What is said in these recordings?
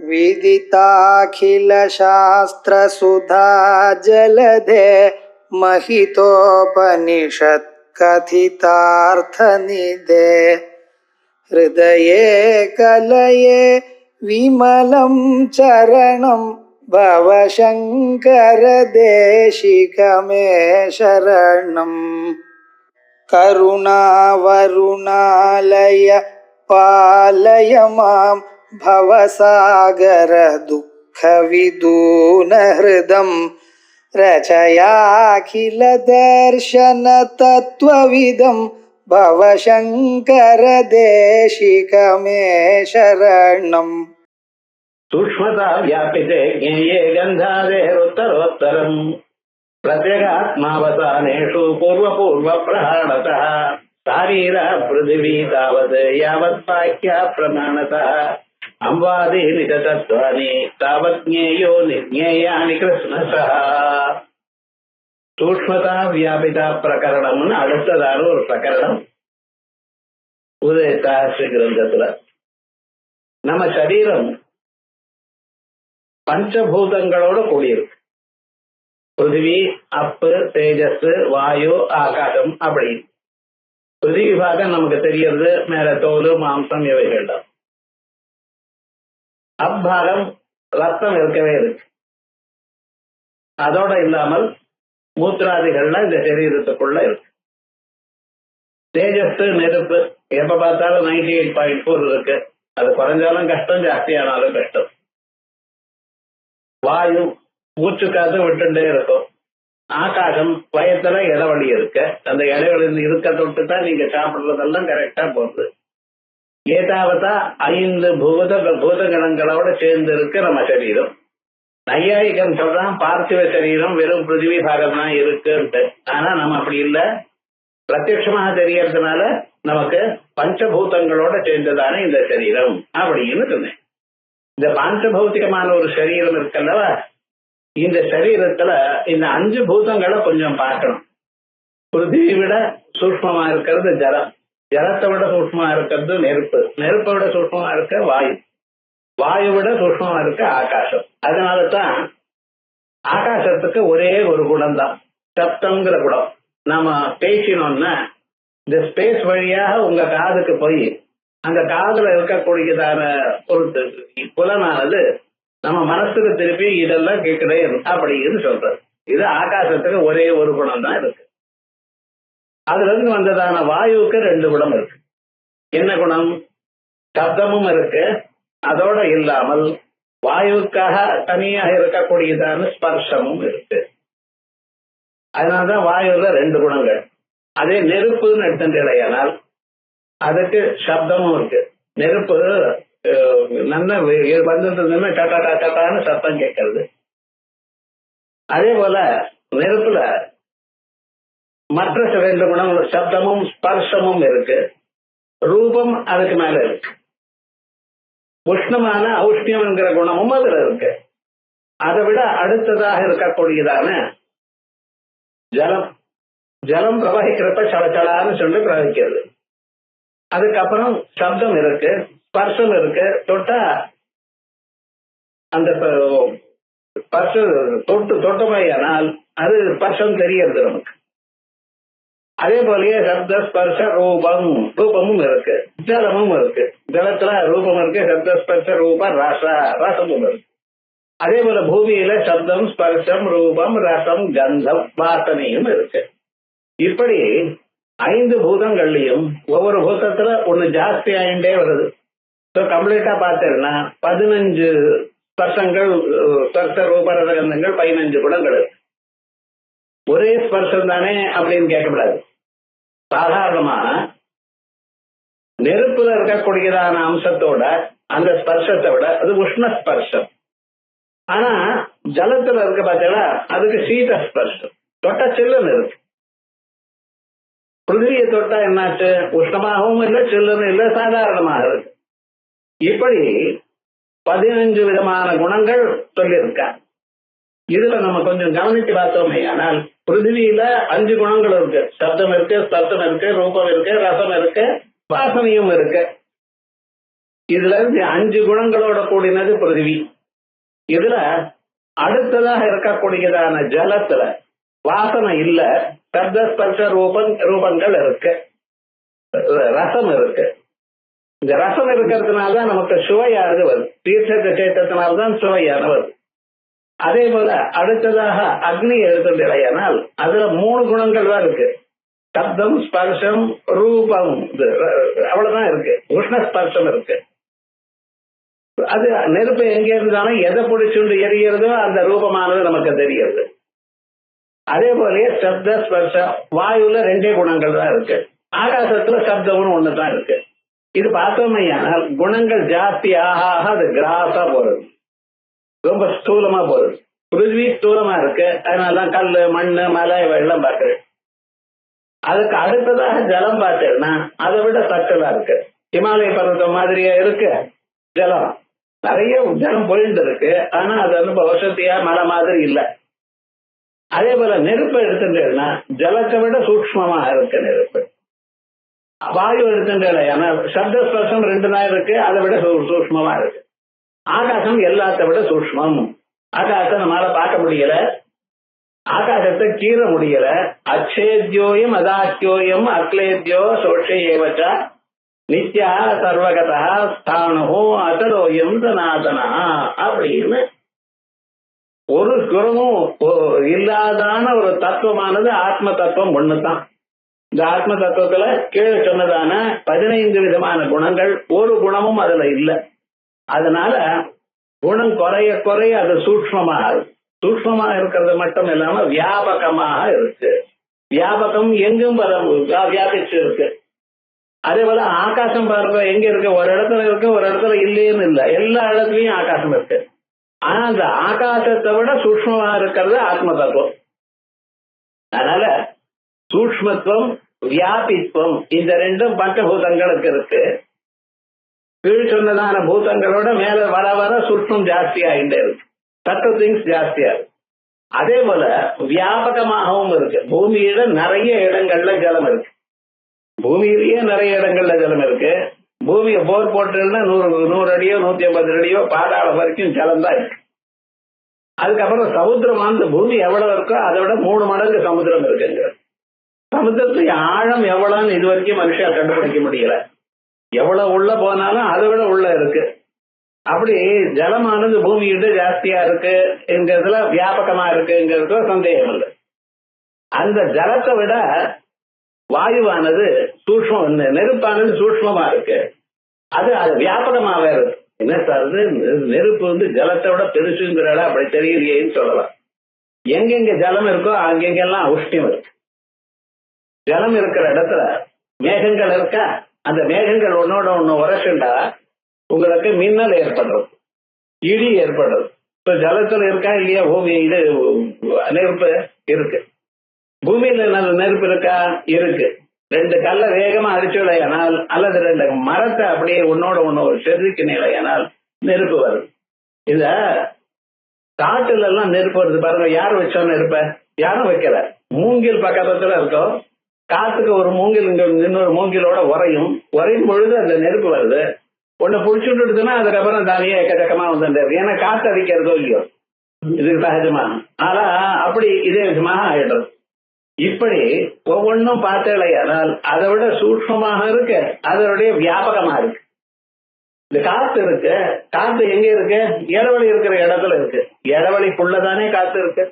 विदिताखिलशास्त्रसुधा जलधे महितोपनिषत् कथितार्थनिधे हृदये कलये विमलं चरणं भवशङ्कर देशिकमे शरणम् करुणावरुणालय पालय मां भवसागर दुःखविदूनहृदं रचयाखिल दर्शन तत्त्वविदं भवशङ्कर देशिकमे शरणम् सूक्ष्मता व्यापिते ज्ञेये गन्धादेरुत्तरोत्तरम् प्रत्यगात्मावसानेषु पूर्वपूर्वप्रहाणतः शारीर पृथिवी तावत् यावत्पाक्या प्रमाणतः अंवादीनि च तत्त्वानि तावत् ज्ञेयो निर्ज्ञेयानि कृष्णसः சூக்ஷ்மதா வியாபிதா பிரகரணம்னு அடுத்ததான ஒரு பிரகரணம் உதயதாசி கிரந்தத்துல. நம்ம சரீரம் பஞ்சபூதங்களோட கூடியிருக்கு. பிருத்திவி, அப்பு, தேஜஸ், வாயு, ஆகாசம் அப்படி. பிருத்திவி பாகம் நமக்கு தெரியறது மேல தோல், மாம்சம் இவைகள் தான். அப்பாகம் ரத்தம் இருக்கவே இருக்கு. அதோட இல்லாமல் மூத்திராதிகள்லாம் இந்த சரீரத்துக்குள்ள இருக்கு. தேஜஸ் நெருப்பு எப்ப பார்த்தாலும் 98.4 இருக்கு. அது குறைஞ்சாலும் கஷ்டம், ஜாஸ்தியானாலும் கஷ்டம். வாயு மூச்சு காத்து விட்டுட்டே இருக்கும். ஆகாசம் வயத்துல இடைவெளி இருக்கு. அந்த இடைவெளி இருக்க தொட்டு தான் நீங்க சாப்பிடுறதெல்லாம் கரெக்டா போகுது. ஏதாவதா 5 பூதகணங்களோட சேர்ந்து இருக்கு நம்ம சரீரம். நையாயிகம் சொல்றான் பார்த்திவ சரீரம் வெறும் பிருத்திவி பாகம் தான் இருக்குன்ட்டு. ஆனா நம்ம அப்படி இல்லை. பிரத்யட்சமாக தெரியறதுனால நமக்கு பஞ்சபூதங்களோட சேர்ந்ததான இந்த சரீரம் அப்படின்னு சொன்னேன். இந்த பஞ்சபௌத்திகமான ஒரு சரீரம் இருக்கல்லவா, இந்த சரீரத்துல இந்த 5 பூதங்களை கொஞ்சம் பார்க்கணும். பிருத்திவி விட சூக்ஷ்மமா இருக்கிறது ஜலம், ஜலத்தை விட சூக்ஷ்மமா இருக்கிறது நெருப்பு, நெருப்பை விட சூக்ஷ்மமா இருக்க வாயு, வாயு விட சூக்ஷ்மமா இருக்க ஆகாசம். அதனாலதான் ஆகாசத்துக்கு ஒரே ஒரு குணம் தான், சப்தங்கிற குணம். நம்ம பேசினோம்னா இந்த ஸ்பேஸ் வழியாக உங்க காதுக்கு போய் அந்த காதுல இருக்கக்கூடியதான பொருட்டு புலனானது நம்ம மனசுக்கு திருப்பி இதெல்லாம் கேட்குதே அப்படின்னு சொல்றது. இது ஆகாசத்துக்கு ஒரே ஒரு குணம் தான் இருக்கு. அதுல இருந்து வந்ததான வாயுவுக்கு 2 குணம் இருக்கு. என்ன குணம்? சப்தமும் இருக்கு, அதோட இல்லாமல் வாயுவுக்காக தனியாக இருக்கக்கூடியதான ஸ்பர்ஷமும் இருக்கு. அதனாலதான் வாயுல 2 குணங்கள். அதே நெருப்புன்னு எடுத்துட்டேனால் அதுக்கு சப்தமும் இருக்கு. நெருப்பு நல்ல வந்ததுன்னா டட்டா டட்டான்னு சத்தம் கேட்கறது. அதே போல நெருப்புல மற்ற 2 குணம், சப்தமும் ஸ்பர்ஷமும் இருக்கு. ரூபம் அதுக்கு மேல இருக்கு. உஷ்ணமான ஔஷ்ணியம்ங்கிற குணமும் அதுல இருக்கு. அதை விட அடுத்ததாக இருக்கக்கூடியதான ஜலம், ஜலம் பிரவகிக்கிறப்ப சலச்சலான்னு சொல்லி பிரவகிக்கிறது. அதுக்கப்புறம் சப்தம் இருக்கு, ஸ்பர்ஷம் இருக்கு. தொட்டா அந்த தொட்டமையானால் அது ஸ்பர்ஷம் தெரியறது நமக்கு. அதே போலயே சப்த ஸ்பர்ஷ ரூபம், ரூபமும் இருக்கு, ஜலமும் இருக்கு. ஜலத்துல ரூபம் இருக்கு, சப்த ஸ்பர்ஷ ரூப ரசமும் இருக்கு. அதே போல பூமியில சப்தம், ஸ்பர்ஷம், ரூபம், ரசம், கந்தம், வாசனையும் இருக்கு. இப்படி 5 பூதங்கள்லயும் ஒவ்வொரு பூதத்துல ஒண்ணு ஜாஸ்தி ஆயிண்டே வருது. கம்ப்ளீட்டா பார்த்தேன்னா 15 ஸ்பர்ஷங்கள், ஸ்பர்ஷ ரூப ரசகந்தங்கள், 15 குணங்கள் இருக்கு. ஒரே ஸ்பர்ஷம் தானே அப்படின்னு கேட்கக்கூடாது. சாதாரணமா நெருப்புல இருக்கக்கூடியதான அம்சத்தோட அந்த ஸ்பர்ஷத்தை விட அது உஷ்ண ஸ்பர்ஷம். ஆனா ஜலத்துல இருக்க பார்த்தீங்கன்னா அதுக்கு சீத ஸ்பர்ஷம், தொட்டா சில்லுன்னு இருக்கு. பிருத்திவியை தொட்டா என்னாச்சு? உஷ்ணமாகவும் இல்லை, சில்லுன்னு இல்லை, சாதாரணமாக இருக்கு. இப்படி 15 விதமான குணங்கள் சொல்லியிருக்கா. இதுல நம்ம கொஞ்சம் கவனித்து பார்த்தோமே ஆனால் பிருத்திவியில 5 குணங்கள் இருக்கு. சப்தம் இருக்கு, ஸ்பர்ஷம் இருக்கு, ரூபம் இருக்கு, ரசம் இருக்கு, வாசனையும் இருக்கு. இதுல இருந்து 5 குணங்களோட கூடினது பிருத்திவி. இதுல அடுத்ததாக இருக்கக்கூடியதான ஜலத்துல வாசனை இல்ல, சப்த ஸ்பர்ஷ ரூபங்கள் இருக்கு, ரசம் இருக்கு. இந்த ரசம் இருக்கிறதுனாலதான் நமக்கு சுவையானது வருது, தீர்த்தத்தை சேர்த்ததுனால்தான் சுவையான வருது. அதே போல அடுத்ததாக அக்னி எடுத்துடையானால் அதுல 3 குணங்கள் தான் இருக்கு, சப்தம் ஸ்பர்ஷம் ரூபம், அவ்வளவுதான் இருக்கு. உஷ்ணஸ்பர்ஷம் இருக்கு. அது நெருப்பு எங்க இருந்தாலும் எதை பிடிச்சுண்டு எரியறதோ அந்த ரூபமானது நமக்கு தெரியுது. அதே போல சப்த ஸ்பர்ஷ வாயுல 2 குணங்கள் தான் இருக்கு, ஆகாசத்துல சப்தம்னு ஒண்ணுதான் இருக்கு. இது பார்த்தோமையானால் குணங்கள் ஜாஸ்தி ஆக அது கிராஸா போறது, ரொம்ப ஸ்தூலமா போறது. பிருத்திவி ஸ்தூலமா இருக்கு, அதனாலதான் கல் மண்ணு மலை வெள்ளம் பார்க்குது. அதுக்கு அடுத்ததாக ஜலம் பார்த்தேன்னா அதை விட சட்டலா இருக்கு. இமாலய பர்வதம் மாதிரியா இருக்கு ஜலம், நிறைய ஜலம் போயிட்டு இருக்கு, ஆனா அது ரொம்ப வசதியா மலை மாதிரி இல்லை. அதே போல நெருப்பு எடுத்துட்டேன்னா ஜலத்தை விட சூக்ஷ்மமா இருக்கு நெருப்பு. வாயு எடுத்துட்டேன்னா சப்த ஸ்பர்ஷம் 2 தான் இருக்கு, அதை விட சூக்ஷ்மமா இருக்கு. ஆகாசம் எல்லாத்த விட சூக்ஷ்மம். ஆகாசத்தை நம்மளால பார்க்க முடியல, ஆகாசத்தை கீற முடியல. அச்சேத்யோயம் அதாக்கியோயம் அக்லேத்யோ சோஷேவச்ச நித்யா சர்வகதா ஸ்தானோ அசலோயம் சனாதனா அப்படின்னு ஒரு குணமும் இல்லாதான ஒரு தத்துவமானது ஆத்ம தத்துவம் ஒண்ணுதான். இந்த ஆத்ம தத்துவத்துல கீழே சொன்னதான 15 விதமான குணங்கள் ஒரு குணமும் அதுல இல்லை. அதனால குணம் குறைய குறைய அது சூக்ஷ்மமா இருக்கிறது மட்டும் இல்லாம வியாபகமாக இருக்கு. வியாபகம் எங்கும் வியாபிச்சு இருக்கு. அதே போல ஆகாசம் பார்க்க எங்க இருக்கு, ஒரு இடத்துல இருக்கு, ஒரு இடத்துல இல்லைன்னு இல்லை, எல்லா இடத்துலயும் ஆகாசம் இருக்கு. ஆனா அந்த ஆகாசத்தை விட சூக்ஷ்மமா இருக்கிறது ஆத்ம தத்துவம். அதனால சூக்ஷ்மத்துவம் வியாபித்துவம் இந்த 2 பஞ்சபூதங்களுக்கு இருக்கு. கீழ் சொன்னதான பூதங்களோட மேல வர வர சூக்ஷ்மம் ஜாஸ்தி ஆகிட்டே இருக்கு, சட்ட திங்ஸ் ஜாஸ்தியா இருக்கு. அதே போல வியாபகமாகவும் இருக்கு. பூமியில நிறைய இடங்கள்ல ஜலம் இருக்கு, பூமியிலேயே நிறைய இடங்கள்ல ஜலம் இருக்கு. பூமியை போர் போட்டுன்னா 100 அடியோ 150 அடியோ பாதாளம் வரைக்கும் ஜலம் தான் இருக்கு. அதுக்கப்புறம் சமுத்திரம், அந்த பூமி எவ்வளவு இருக்கோ அதை விட 3 மடங்கு சமுத்திரம் இருக்குங்க. சமுத்திரத்துக்கு ஆழம் எவ்வளவுன்னு இது வரைக்கும் மனுஷா கண்டுபிடிக்க முடியல. எவ்வளவு உள்ள போனாலும் அதை விட உள்ள இருக்கு. அப்படி ஜலமானது பூமியிட ஜாஸ்தியா இருக்கு என்கிறதுல வியாபகமா இருக்குங்கிறது சந்தேகம் இல்லை. அந்த ஜலத்தை விட வாயுவானது சூக்ஷ்மம், நெருப்பானது சூக்ஷ்மமா இருக்கு, அது வியாபகமாவே இருக்கு. என்ன சார் நெருப்பு ஜலத்தை விட பெருசுங்கிறத அப்படி தெரியலையேன்னு சொல்லலாம். எங்கெங்க ஜலம் இருக்கோ அங்கெங்கெல்லாம் உஷ்ணம் இருக்கு. ஜலம் இருக்கிற இடத்துல மேகங்கள் இருக்கா, அந்த மேகங்கள் ஒன்னோட ஒண்ணு உரசுண்டா உங்களுக்கு மின்னல் ஏற்படுறது, இடி ஏற்படுறது. இப்ப ஜலத்துல இருக்கா இல்லையா பூமி, இது நெருப்பு இருக்கு. பூமியில நெருப்பு இருக்கா, இருக்கு. 2 கல்ல வேகமா அடிச்சு விளையானால் அல்லது 2 மரத்தை அப்படியே ஒன்னோட ஒண்ணு செதுக்கு நிலையானால் நெருப்பு வருது. இத காட்டுல எல்லாம் நெருப்பு வருது பாருங்க. யாரும் வச்சோம் நெருப்ப? யாரும் வைக்கல. மூங்கில் பக்கத்துல இருக்கோம், காத்துக்கு ஒரு மூங்கில் இன்னொரு மூங்கிலோட உரையும் பொழுது அந்த நெருப்பு வருது. ஒண்ணு புடிச்சுட்டுன்னா அதுக்கப்புறம் தானியே எக்கச்சக்கமா வந்துட்டு, ஏன்னா காத்து அடிக்கிறதோ இல்லையோ, இதுக்கு சகஜமா. ஆனா அப்படி இதே விதமாக ஆயிடுறது. இப்படி ஒவ்வொன்றும் பார்த்தேனால் அதை விட சூக்ஷ்மமாக இருக்கு, அதனுடைய வியாபகமா இருக்கு. இந்த காத்து இருக்கு, காத்து எங்க இருக்கு, இடவெளி இருக்கிற இடத்துல இருக்கு. இடவெளிக்குள்ளதானே காத்து இருக்கு.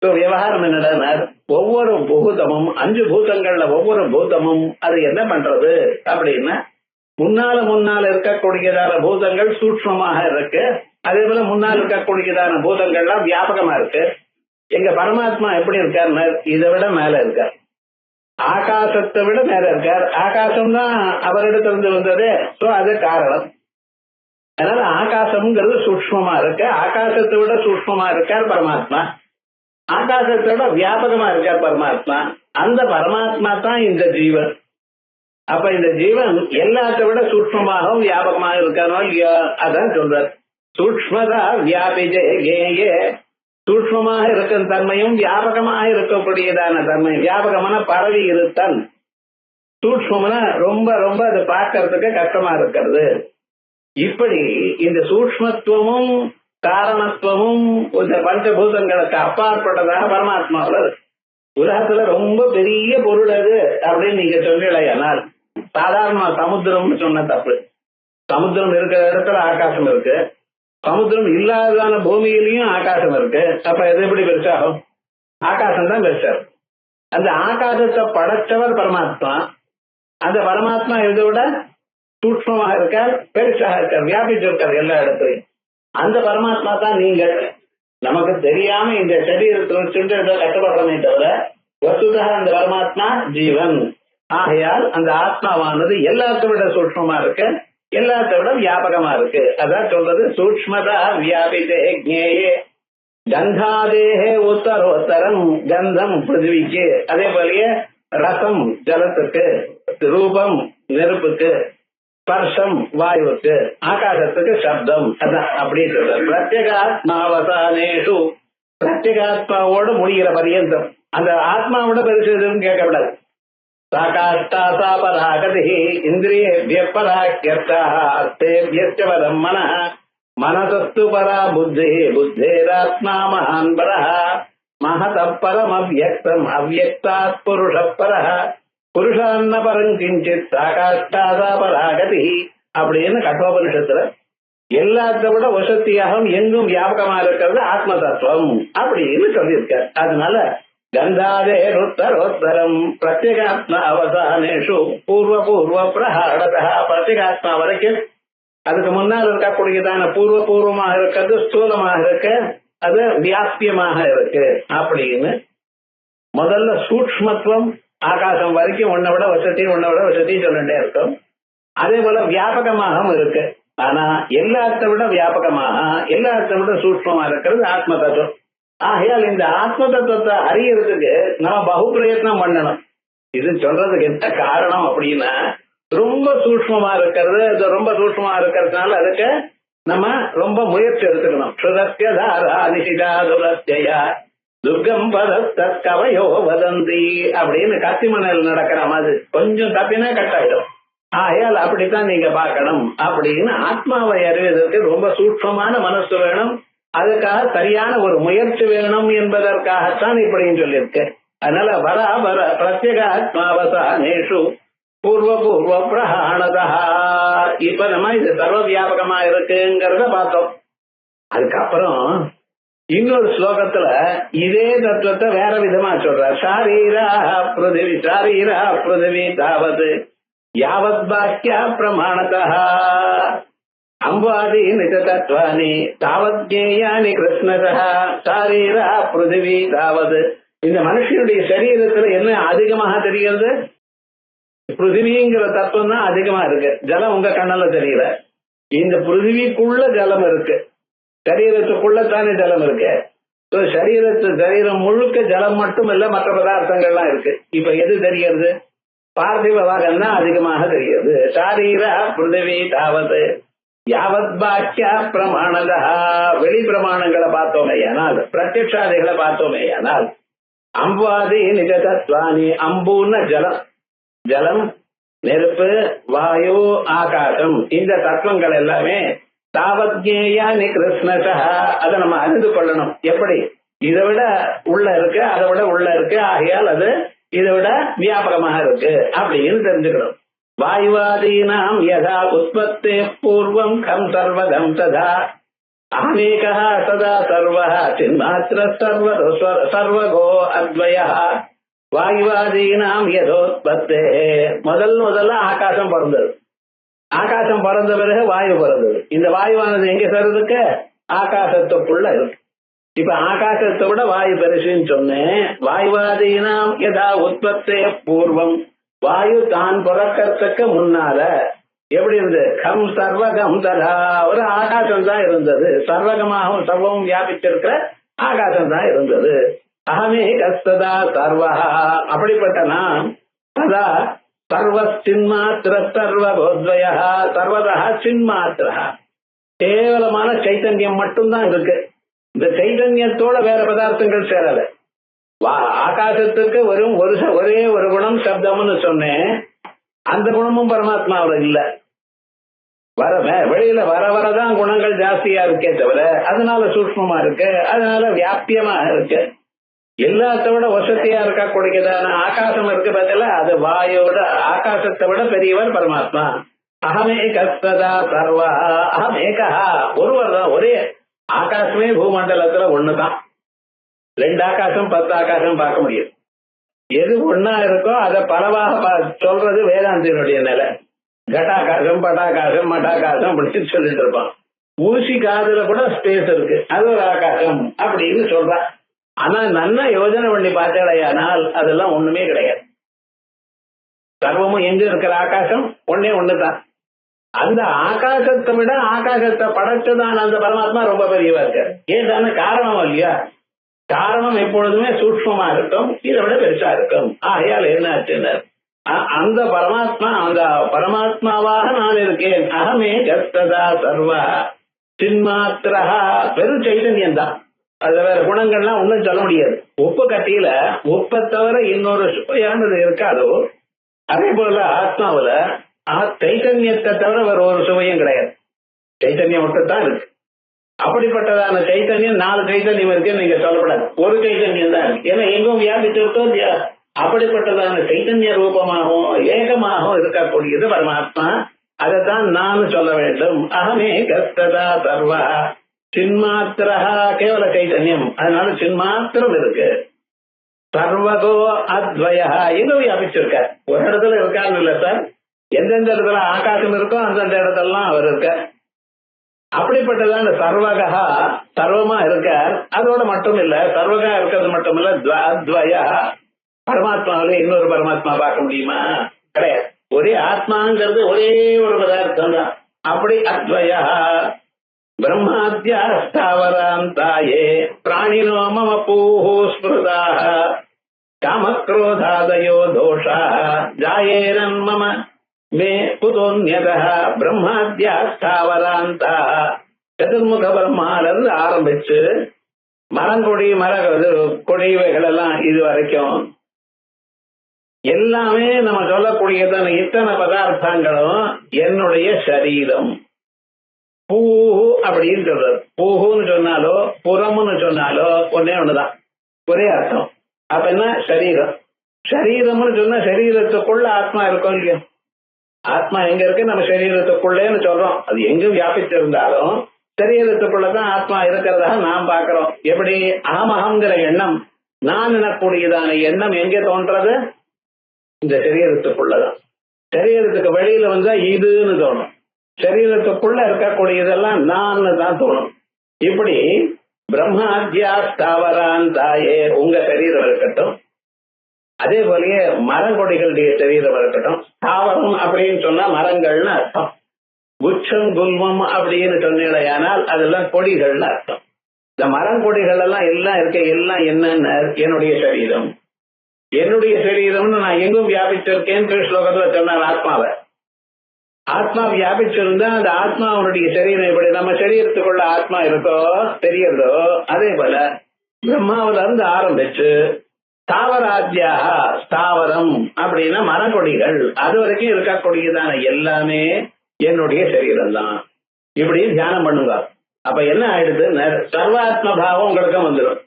விவகாரம் என்னடா, ஒவ்வொரு பூதமும் 5 பூதங்கள்ல ஒவ்வொரு பூதமும் அது என்ன பண்றது அப்படின்னா முன்னால இருக்கக்கூடியதான பூதங்கள் சூக்ஷ்மமாக இருக்கு, அதே போல முன்னால் இருக்கக்கூடியதான பூதங்கள்லாம் வியாபகமா இருக்கு. எங்க பரமாத்மா எப்படி இருக்காருன்னு இதை விட மேல இருக்கார், ஆகாசத்தை விட மேல இருக்கார். ஆகாசம் தான் அவரிடத்திலிருந்து வந்தது, அது காரணம். அதனால ஆகாசம்ங்கிறது சூக்ஷ்மமா இருக்கு, ஆகாசத்தை விட சூக்ஷ்மமா இருக்கார் பரமாத்மா, ஆகாசத்தை விட வியாபகமா இருக்கார் பரமாத்மா. அந்த பரமாத்மா தான் இந்த ஜீவன். அப்ப இந்த ஜீவன் எல்லாத்த விட சூக்ஷ்மமாகவும் வியாபகமாக இருக்காரோ இல்லையோ, அதான் சொல்றார். சூக்ஷ்மதா வியாபிஜே, சூக்ஷ்மமாக இருக்கும் தன்மையும் வியாபகமாக இருக்கக்கூடியதான தன்மை. வியாபகமான பரவி இருத்தல், சூக்ஷ்மம்னா ரொம்ப ரொம்ப அது பார்க்கறதுக்கு கஷ்டமா இருக்கிறது. இப்படி இந்த சூக்ஷ்மத்துவமும் காரணத்துவமும் இந்த பஞ்சபூதங்களுக்கு அப்பாற்பட்டதாக பரமாத்மாவில் இருக்கு. உலகத்துல ரொம்ப பெரிய பொருள் அது அப்படின்னு நீங்க சொல்லலையானால் சாதாரண சமுத்திரம்னு சொன்ன தப்பு. சமுத்திரம் இருக்கிற இடத்துல ஆகாசம் இருக்கு, சமுத்திரம் இல்லாததான பூமியிலையும் ஆகாசம் இருக்கு. அப்ப எது எப்படி பெருசாகும்? ஆகாசம் தான் பெருசாகும். அந்த ஆகாசத்தை படைச்சவர் பரமாத்மா. அந்த பரமாத்மா இதை விட சூட்சமாக இருக்கார், பெருசாக இருக்கார், வியாபிச்சிருக்கார் எல்லா இடத்துலையும். அந்த பரமாத்மா தான் நீங்கள். நமக்கு தெரியாம இந்த சரீரத்தில் சிந்தனை கட்டப்படுறமே தவிர வசுதா அந்த பரமாத்மா ஜீவன். ஆகையால் அந்த ஆத்மாவானது எல்லாத்தை விட சூட்சமா இருக்கு, எல்லாத்தை விட வியாபகமா இருக்கு. அதான் சொல்றது சூக்ஷ்மதா வியாபிதே ஜ்ஞேயே கந்தாதேஹே உத்தரோத்தரம். கந்தம் பிருத்திவிக்கு, அதே போலயே ரசம் ஜலத்துக்கு, ரூபம் நெருப்புக்கு, ஸ்பர்ஷம் வாயுவுக்கு, ஆகாசத்துக்கு சப்தம். அதான் அப்படி சொல்ற. பிரத்யேகாத்மாவசானேஷு, பிரத்யேகாத்மாவோட முடிகிற பரியந்தம் அந்த ஆத்மாவோட பெருசுன்னு கேட்கக்கூடாது. சாகாஷ்டாசா பராகதி இந்திரியேபிய பராக்கியர்த்தः அர்த்தேபியஸ்ய பரம் மனः மனசஸ்து பரா புத்தி புத்தேராத்மா மகான் பரः மகதः பரம் அவ்யக்தம் அவ்யக்தாத் புருஷः பரः புருஷான்ன பரம் கிஞ்சித் சாகாஷ்டாசா பராகதி அப்படின்னு கட்டோபனிஷத்துல எல்லாத்த விட வசத்தியாகவும் எங்கும் வியாபகமா இருக்கிறது ஆத்ம தத்துவம் அப்படின்னு சொல்லியிருக்கார். அதனால கந்தாதே ருத்தரோத்தரம் பிரத்யேகாத்மா அவசானேஷு பூர்வ பூர்வ பிரஹாடதா. பிரத்யேகாத்மா வரைக்கும் அதுக்கு முன்னால் இருக்கக்கூடியதான பூர்வ பூர்வமாக இருக்கிறது ஸ்தூலமாக இருக்கு, அது வியாபியமாக இருக்கு அப்படின்னு முதல்ல சூக்ஷ்மத்துவம் ஆகாசம் வரைக்கும் உன்னை விட வசதி சொல்லிட்டே இருக்கும். அதே போல வியாபகமாகவும் இருக்கு. ஆனா எல்லாத்த விட வியாபகமாக எல்லாத்த விட சூக்ஷ்மமா இருக்கிறது ஆத்ம தத்துவம். ஆகையால் இந்த ஆத்ம தத்துவத்தை அறியறதுக்கு நம்ம பகு பிரயத்னம் பண்ணணும். இது சொல்றதுக்கு என்ன காரணம் அப்படின்னா ரொம்ப சூக்ஷ்மமா இருக்கிறது. அது ரொம்ப சூக்ஷ்மமா இருக்கிறதுனால அதுக்கு நம்ம ரொம்ப முயற்சி எடுத்துக்கணும். சுரஸ்ய தாரா நிஷிதா துரஸ்யா துர்கம் பதஸ்தத் கவயோ வதந்தி அப்படின்னு கத்திமனையில் நடக்கிற மாதிரி கொஞ்சம் தப்பினா கட்டாயிடும். ஆகையால் அப்படித்தான் நீங்க பார்க்கணும் அப்படின்னு ஆத்மாவை அறிவதற்கு ரொம்ப சூக்ஷ்மமான மனசு வேணும். அதுக்காக சரியான ஒரு முயற்சி வேணும் என்பதற்காகத்தான் இப்படின்னு சொல்லியிருக்கு. அதனால வர பிரத்யேகாத்மாவசானேஷு பூர்வ பூர்வ பிரஹாணதா. இப்ப நம்ம இது சர்வ வியாபகமா இருக்குங்கிறத பார்த்தோம். அதுக்கப்புறம் இன்னொரு ஸ்லோகத்துல இதே தத்துவத்தை வேற விதமா சொல்ற. சாரீரா பிருதிவி தாவது யாவத் பாக்கியா பிரமாணதா அம்பாதி நிஜதத்வானி தாவத் ஜேயானி கிருஷ்ணதா சாரீரா பிருதிவி தாவது. இந்த மனுஷனுடைய சரீரத்துல என்ன அதிகமாக தெரிகிறது? பிருத்திவிங்கிற தத்துவம் தான் அதிகமா இருக்கு. ஜலம் உங்க கண்ணால தெரியல. இந்த பிருத்திவிக்குள்ள ஜலம் இருக்கு, சரீரத்துக்குள்ளத்தானே ஜலம் இருக்கு. சரீரம் முழுக்க ஜலம் மட்டும் இல்ல, மற்ற பதார்த்தங்கள்லாம் இருக்கு. இப்ப எது தெரிகிறது? பார்த்திவ பாகம் தான் அதிகமாக தெரிகிறது. சாரீரா பிருத்திவி தாவது யாவத் பாக்கியா பிரமாணதா. வெளி பிரமாணங்களை பார்த்தோமேயானால், பிரத்யக்ஷாதிகளை பார்த்தோமேயானால் அம்பாதி நிஜதத்வானி. அம்புன்னு ஜலம், ஜலம் நெருப்பு வாயு ஆகாசம், இந்த தத்துவங்கள் எல்லாமே தாவத்ஞேயானி கிருஷ்ணதா. அதை நம்ம அறிந்து கொள்ளணும். எப்படி? இதை விட உள்ள இருக்கு, அதை விட உள்ள இருக்கு, ஆகையால் அது இதை விட வியாபகமாக இருக்கு அப்படின்னு தெரிஞ்சுக்கணும். வாயுவாதீனாம் யதா உற்பத்தே பூர்வம் கம் சர்வகம் ததா அநேகா சதா சர்வஹ சின்மாத்திர சர்வகோ அத்வயஹ. வாயுவாதீனாம் யதோத்பத்தே. முதல்ல ஆகாசம் பிறந்தது. ஆகாசம் பிறந்த பிறகு வாயு பிறந்தது. இந்த வாயுவானது எங்க சார்ந்திருக்கு? ஆகாசத்துக்குள்ள இருக்கு. இப்ப ஆகாசத்தை விட வாயு பெருசுன்னு சொன்னேன். வாயுவாதீனாம் யதா உற்பத்தே பூர்வம். வாயு தான் பிறக்கிறதுக்கு முன்னால எப்படி இருந்தது? கம் சர்வகம் ததா. ஒரு ஆகாசம் தான் இருந்தது. சர்வகமாகவும் சர்வமும் வியாபிச்சிருக்கிற ஆகாசம் தான் இருந்தது. அகமே கஸ்ததா சர்வஹா. அப்படிப்பட்ட நாம் சதா சர்வ சின்மாத்திர சர்வகோத்வயா சர்வதா சின்மாத்திரா. கேவலமான சைத்தன்யம் மட்டும்தான் இருக்கு. இந்த சைத்தன்யத்தோட வேற பதார்த்தங்கள் சேரல. ஆகாசத்துக்கு வரும் ஒரே ஒரு குணம் சப்தம்னு சொன்னேன். அந்த குணமும் பரமாத்மாவில் இல்ல. வெளியில வர வரதான் குணங்கள் ஜாஸ்தியா இருக்கே தவிர அதனால சூக்ஷ்மமா இருக்கு, அதனால வியாபியமா இருக்கு. எல்லாத்த விட வசதியா இருக்கக்கூடியதான ஆகாசம் இருக்கு பார்த்தல, அது வாயோட ஆகாசத்தை விட பெரியவர் பரமாத்மா. அகமேகஸ்ததா சர்வா அகமேகா, ஒருவர் தான். ஒரே ஆகாசமே பூமண்டலத்துல ஒண்ணுதான். 2 ஆகாசம் 10 ஆகாசம் பார்க்க முடியும். எது ஒன்னா இருக்கோ அதை பலவாக சொல்றது வேதாந்தினுடைய நிலை. கட்டாகாசம் பட்டாகாசம் மட்டாகாசம் அப்படின்னு சொல்லிட்டு இருப்பான். ஊசி காதுல கூட ஸ்பேஸ் இருக்கு, அது ஒரு ஆகாசம் அப்படின்னு சொல்றான். ஆனா நல்லா யோஜனை பண்ணி பார்த்தேடையானால் அதெல்லாம் ஒண்ணுமே கிடையாது. சர்வமும் எங்க இருக்கிற ஆகாசம் ஒன்னே ஒண்ணுதான். அந்த ஆகாசத்தை விட ஆகாசத்தை படைச்சதான அந்த பரமாத்மா ரொம்ப பெரியவா இருக்க. ஏதான காரணம் இல்லையா? காரணம் எப்பொழுதுமே சூக்ஷ்மமா இருக்கும், இதை விட பெருசா இருக்கும். ஆகையால் என்ன ஆச்சுன்னு அந்த பரமாத்மா, அந்த பரமாத்மாவாக நான் இருக்கேன். அகமே கஸ்ததா சர்வா சின்மாத்திரா, பெரும் சைதன்யம் தான். அதுல வேற குணங்கள்லாம் ஒண்ணும் சொல்ல முடியாது. உப்பு கட்டியில உப்பை தவிர இன்னொரு சுவையானது இருக்காதோ, அதே போல ஆத்மாவில சைத்தன்யத்தை தவிர வேற ஒரு சுவையும் கிடையாது. சைத்தன்யம் மட்டும்தான் இருக்கு. அப்படிப்பட்டதான சைத்தன்யம் 4 சைத்தன்யம் இருக்குன்னு நீங்க சொல்லப்படாது, ஒரு சைத்தன்யம் தான் இருக்கு. ஏன்னா எங்கும் வியாபித்து விட்டோம் இல்லையா? அப்படிப்பட்டதான சைத்தன்ய ரூபமாகவும் ஏகமாகவும் இருக்கக்கூடியது பரமாத்மா. அதைத்தான் நான் சொல்ல வேண்டும். அகமே கஸ்ததா சர்வா சின்மாத்திரா, கேவல சைத்தன்யம், அதனால சின்மாத்திரம் இருக்கு. சர்வகோ அத்வய, எங்க வியாபிச்சிருக்க? ஒரு இடத்துல இருக்கான்னு இல்ல சார், எந்தெந்த இடத்துல ஆகாசம் இருக்கோ அந்தந்த இடத்துலாம் அவர் இருக்க. அப்படிப்பட்டதான சர்வகா, சர்வமா இருக்க. அதோட மட்டும் இல்ல, சர்வகா இருக்கிறது மட்டும் இல்ல, அத்வய, பரமாத்மாவில இன்னொரு பரமாத்மா பார்க்க முடியுமா? கிடையாது. ஒரே ஆத்மாங்கிறது ஒரே ஒரு பதார்த்தம் தான். அப்படி அத்வய பிரம்மாத்யா ஸ்தாவராந்தாயே பிராணினோ மம பூஹு ஸ்மிருதாக காமக்ரோதாதயோ தோஷா ஜாயேரன் மம மே குதோன்யதः பிரம்மாத்யா ஸ்தாவராந்தா. சதுர்முக பிரம்மாவிலிருந்து ஆரம்பிச்சு மரங்கொடி கொடிவைகள் எல்லாம் இது வரைக்கும் எல்லாமே நம்ம சொல்லக்கூடியதான இத்தனை பதார்த்தங்களும் என்னுடைய சரீரம். பூஹு அப்படின்னு சொல்றது. பூஹுன்னு சொன்னாலோ புறம்னு சொன்னாலோ ஒன்னே ஒண்ணுதான், ஒரே அர்த்தம். அப்ப என்ன? சரீரம். சரீரம்னு சொன்னா சரீரத்துக்குள்ள ஆத்மா இருக்கும் இல்லையா? ஆத்மா எங்க இருக்கு? நம்ம சரீரத்துக்குள்ளேன்னு சொல்றோம். அது எங்கும் வியாபிச்சிருந்தாலும் சரீரத்துக்குள்ளதான் ஆத்மா இருக்கிறதாக நாம் பார்க்கிறோம். எப்படி? அகமகங்கிற எண்ணம், நான் எனக்கூடியதான எண்ணம் எங்கே தோன்றது? இந்த சரீரத்துக்குள்ளதான். சரீரத்துக்கு வெளியில வந்தா இதுன்னு தோணும். சரீரத்துக்குள்ள இருக்கக்கூடியதெல்லாம் நான் தான் தோணும். இப்படி பிரம்மாத்யா ஸ்தாவராந்தாயே, உங்க சரீரம் இருக்கட்டும், அதே போலயே மரங்கொடிகளுடைய சரீரம் இருக்கட்டும். ஸ்தாவரம் அப்படின்னு சொன்னா மரங்கள்னு அர்த்தம். குச்சம் குல்மம் அப்படின்னு சொன்னீடையானால் அதெல்லாம் கொடிகள்னு அர்த்தம். இந்த மரங்கொடிகள் எல்லாம் இருக்க, எல்லாம் என்னன்னு என்னுடைய சரீரம். என்னுடைய சரீரம்னு நான் எங்கும் வியாபிச்சிருக்கேன்னு ஸ்லோகத்துல சொன்னார். ஆத்மாவை ஆத்மா வியாபிச்சிருந்தா அந்த ஆத்மாவுடைய சரீரம் எப்படி நம்ம சரீரத்துக்குள்ள ஆத்மா இருக்கோ தெரியறதோ, அதே போல பிரம்மாவில இருந்து ஆரம்பிச்சு ஸ்தாவராத்யா, ஸ்தாவரம் அப்படின்னா மரக்கொடிகள், அது வரைக்கும் இருக்கக்கூடியதான எல்லாமே என்னுடைய சரீரம் தான். இப்படி தியானம் பண்ணுங்க. அப்ப என்ன ஆயிடுது? சர்வாத்ம பாவம் உங்களுக்கு வந்துடும்.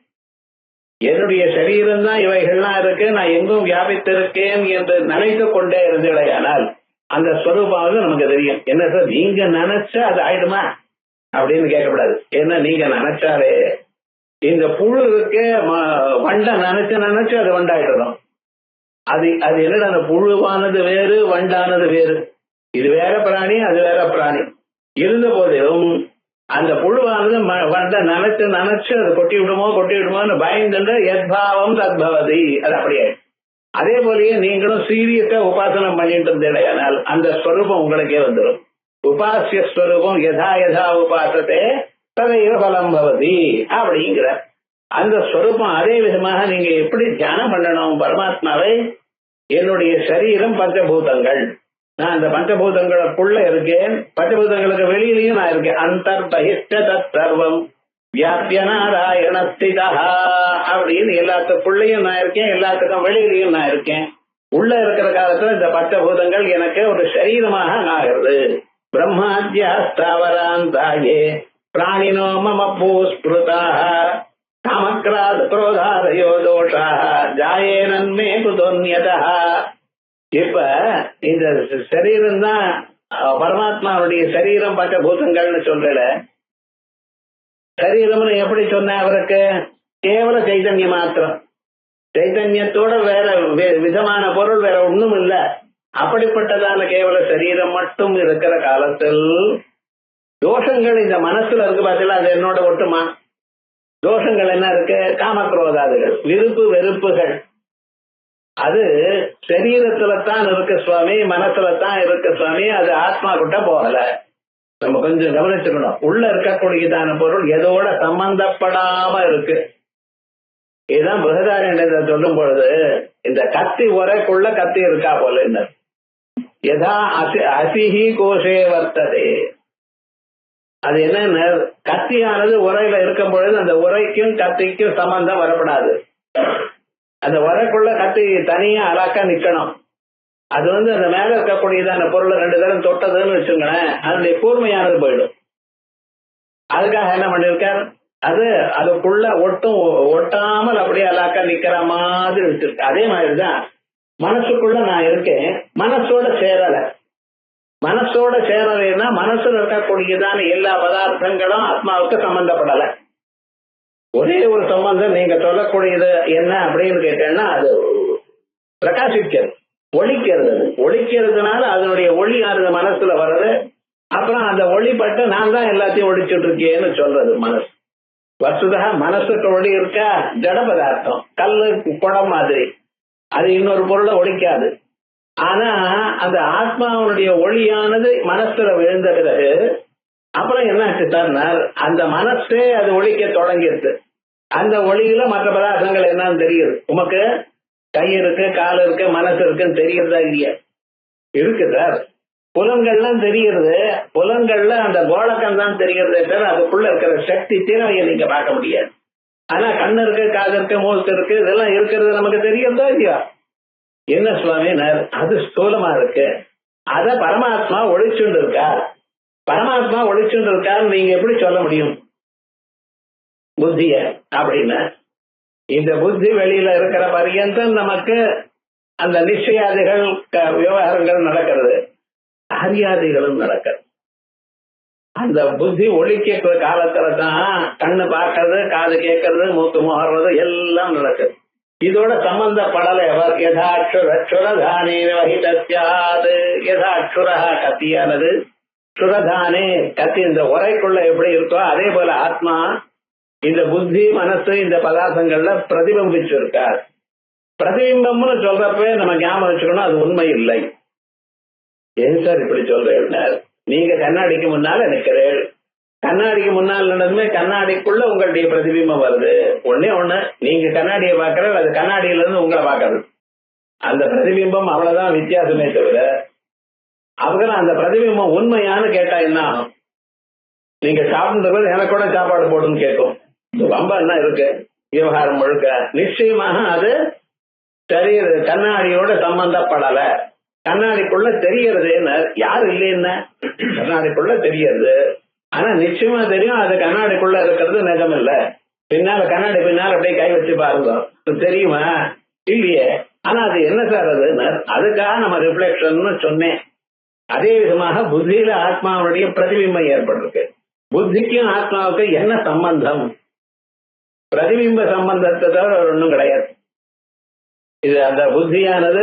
என்னுடைய சரீரம் தான் இவைகள்லாம் இருக்கு, நான் எங்கும் வியாபித்திருக்கேன் என்று நினைத்து கொண்டே இருந்தேடையானால் அந்த ஸ்வரூபாவது நமக்கு தெரியும். என்ன சார் நீங்க நினைச்சா அது ஆயிடுமா அப்படின்னு கேட்கக்கூடாது. ஏன்னா நீங்க நினைச்சாலே இந்த புழு இருக்கே வண்டை நினைச்சு அது வண்டாயிடும். அது அது என்னடா, அந்த புழுவானது வேறு வண்டானது வேறு. இது வேற பிராணி, அது வேற பிராணி. இருந்த போதிலும் அந்த புழுவானது வண்டை நினைச்சு அது கொட்டி விடுமோன்னு பயந்துட்டு எத்பாவம் தத்பவதி, அது அப்படியே. அதே போலயே நீங்களும் சீரியஸா உபாசனம் பண்ணிட்டு இருந்தேனால் அந்த ஸ்வரூபம் உங்களுக்கே வந்துடும். உபாசிய ஸ்வரூபம் யதா யதா உபாசத்தே ததைவ பலம் பவதி அப்படிங்கிற அந்த ஸ்வரூபம். அதே விதமாக நீங்க எப்படி தியானம் பண்ணணும் பரமாத்மாவை? என்னுடைய சரீரம் பஞ்சபூதங்கள், நான் அந்த பஞ்சபூதங்களுக்குள்ள இருக்கேன், பஞ்சபூதங்களுக்கு வெளியிலையும் நான் இருக்கேன். அந்தர்பகிஷ்ட தத் சர்வம் வியாபிய நாராயணஸ்திதா அப்படின்னு எல்லாத்துக்குள்ளேயும் நான் இருக்கேன், எல்லாத்துக்கும் வெளியிலையும் நான் இருக்கேன். உள்ள இருக்கிற காலத்துல இந்த பஞ்சபூதங்கள் எனக்கு ஒரு சரீரமாக ஆகிறது. பிரம்மாத்யாஸ்தாவராந்தாயே பிராணினோ மம பூஸ்பிருதாக காமக்ராத் குரோதாதயோ தோஷாः ஜாயேனன்மே குதோன்யதா. இப்ப இந்த சரீரம் தான் பரமாத்மாவுடைய சரீரம் பஞ்சபூதங்கள்னு சொல்றல. சரீரம்னு எப்படி சொன்ன அவருக்கு? கேவல சைதன்யம் மாத்திரம். சைதன்யத்தோட வேற விதமான பொருள் வேற ஒண்ணும் இல்ல. அப்படிப்பட்டதான கேவல சரீரம் மட்டும் இருக்கிற காலத்தில் தோஷங்கள் இந்த மனசுல இருக்கு பார்த்தீங்களா, அது என்னோட ஒட்டுமா? தோஷங்கள் என்ன இருக்கு? காமக்ரோதாதுகள், விருப்பு வெறுப்புகள். அது சரீரத்துல தான் இருக்கு சுவாமி, மனசுல தான் இருக்கு சுவாமி, அது ஆத்மா கிட்ட போகல. நம்ம கொஞ்சம் கவனிச்சுக்கணும். உள்ள இருக்கக்கூடியதான பொருள் எதோட சம்பந்தப்படாம இருக்கு. இதுதான் பிரகதாரண்யத்தை சொல்லும் பொழுது இந்த கத்தி உரைக்குள்ள கத்தி இருக்கா போல என்ன, எதா அசிஹி கோஷே வர்த்ததே. அது என்ன, கத்தியானது உரையில இருக்கும் பொழுது அந்த உரைக்கும் கத்திக்கும் சம்பந்தம் வரப்படாது. அந்த உரைக்குள்ள கத்தி தனியா அலாக்கா நிக்கணும். அது அந்த மேல இருக்கக்கூடியதான பொருளை 2 தரம் தொட்டதுன்னு வச்சுங்களேன், அதனுடைய கூர்மையானது போயிடும். அதுக்காக என்ன பண்ணிருக்கார், அதுக்குள்ள ஒட்டாமல் அப்படியே அலாக்கா நிக்கிற மாதிரி வச்சிருக்கு. அதே மாதிரிதான் மனசுக்குள்ள நான் இருக்கேன், மனசோட சேரல. மனசோட சேரலைன்னா மனசுல இருக்கக்கூடியதான எல்லா பதார்த்தங்களும் ஆத்மாவுக்கு சம்பந்தப்படல. ஒரே ஒரு சம்பந்தம் நீங்க சொல்லக்கூடியது என்ன அப்படின்னு கேட்டேன்னா, அது பிரகாசிக்கிறது, ஒளிக்கிறது. ஒளிக்கிறதுனால அதனுடைய ஒளி ஆறுது மனசுல வர்றது. அப்புறம் அந்த ஒளிப்பட்டு நான் தான் எல்லாத்தையும் ஒழிச்சுட்டு இருக்கேன்னு சொல்றது மனசு. வசுதா மனசுக்கு ஒளி இருக்கா? ஜட பதார்த்தம், கல்லு குடம் மாதிரி, அது இன்னொரு பொருளை ஒழிக்காது. ஆனா அந்த ஆத்மாவுடைய ஒளியானது மனசுல விழுந்த பிறகு அப்புறம் என்ன ஆச்சுட்டார், அந்த மனசே அது ஒழிக்க தொடங்கிடுது. அந்த ஒளியில மற்ற பதார்த்தங்கள் என்னன்னு தெரியுது. உமக்கு கை இருக்கு, கால் இருக்கு, மனசு இருக்குன்னு தெரியறதா இல்லையா? இருக்கு சார். புலன்கள்லாம் தெரிகிறது. புலன்கள்ல அந்த கோலக்கம் தான் தெரிகிறதே சார், அதுக்குள்ள இருக்கிற சக்தி திறமையை நீங்க பார்க்க முடியாது. ஆனா கண்ணு இருக்கு, காது இருக்கு, மூக்கு இருக்கு, இதெல்லாம் இருக்கிறது நமக்கு தெரியறதா இல்லையா? என்ன சுவாமினார், அது ஸ்தூலமா இருக்கு. அத பரமாத்மா ஒழிச்சுண்டு இருக்கார். பரமாத்மா ஒழிச்சுண்டு இருக்கார் நீங்க எப்படி சொல்ல முடியும் புத்திய அப்படின்னு? இந்த புத்தி வெளியில இருக்கிற பரியந்தம் நமக்கு அந்த நிச்சயாதிகள் விவகாரங்கள் நடக்கிறது, அரியாதிகளும் நடக்கிறது. அந்த புத்தி ஒழிக்க காலத்துல தான் கண்ணு பார்க்கறது, காது கேட்கறது, மூக்கு முகர்றது எல்லாம் நடக்குது. இதோட சம்பந்தப்படலை அவர். யதாட்சுரதானே வகிதத்யாது. யதாட்சுரா கத்தியானது, சுரதானே கத்தி இந்த உரைக்குள்ள எப்படி இருக்கோ அதே போல ஆத்மா இந்த புத்தி மனசு இந்த பதார்த்தங்கள்ல பிரதிபிம்பிச்சிருக்கார். பிரதிபிம்பம்னு சொல்றப்ப நம்ம ஞாபகம் வச்சுக்கணும், அது உண்மை இல்லை. ஏன் சார் இப்படி சொல்றேன்? நீங்க கண்ணாடிக்கு முன்னால நிக்கிறேன், கண்ணாடிக்கு முன்னால் நடந்துமே கண்ணாடிக்குள்ள உங்களுடைய பிரதிபிம்பம் வருது. ஒன்னே ஒண்ணு, நீங்க கண்ணாடியை பாக்குறது, அது கண்ணாடியில இருந்து உங்களை பாக்குறது. அந்த பிரதிபிம்பம் அவ்வளவுதான் வித்தியாசமே தவிர, அப்புறம் அந்த பிரதிபிம்பம் உண்மையானு கேட்டா என்ன ஆகும்? நீங்க சாப்பிட்டு எனக்கு கூட சாப்பாடு போடுன்னு கேட்கும். ரொம்ப என்ன இருக்கு விவகாரம் முழுக்க. நிச்சயமாக அது சரீர கண்ணாடியோட சம்பந்தப்படல. கண்ணாடிக்குள்ள தெரியறது யாரு இல்லைன்னா கண்ணாடிக்குள்ள தெரியறது. ஆனா நிச்சயமா தெரியும் அது கண்ணாடிக்குள்ள இருக்கிறது நிஜம் இல்ல. பின்னால கண்ணாடி பின்னால அப்படியே கை வச்சு பாருங்க, தெரியுமா? இல்லையே. ஆனா அது என்ன சார் அதுன்னு, அதுக்காக நம்ம ரிஃப்ளெக்ஷன் சொன்னேன். அதே விதமாக புத்தியில ஆத்மாவுடைய பிரதிபிம்பம் ஏற்பட்டிருக்கு. புத்திக்கும் ஆத்மாவுக்கு என்ன சம்பந்தம்? பிரதிபிம்ப சம்பந்தத்தை தவிர ஒன்றும் கிடையாது. இது அந்த புத்தியானது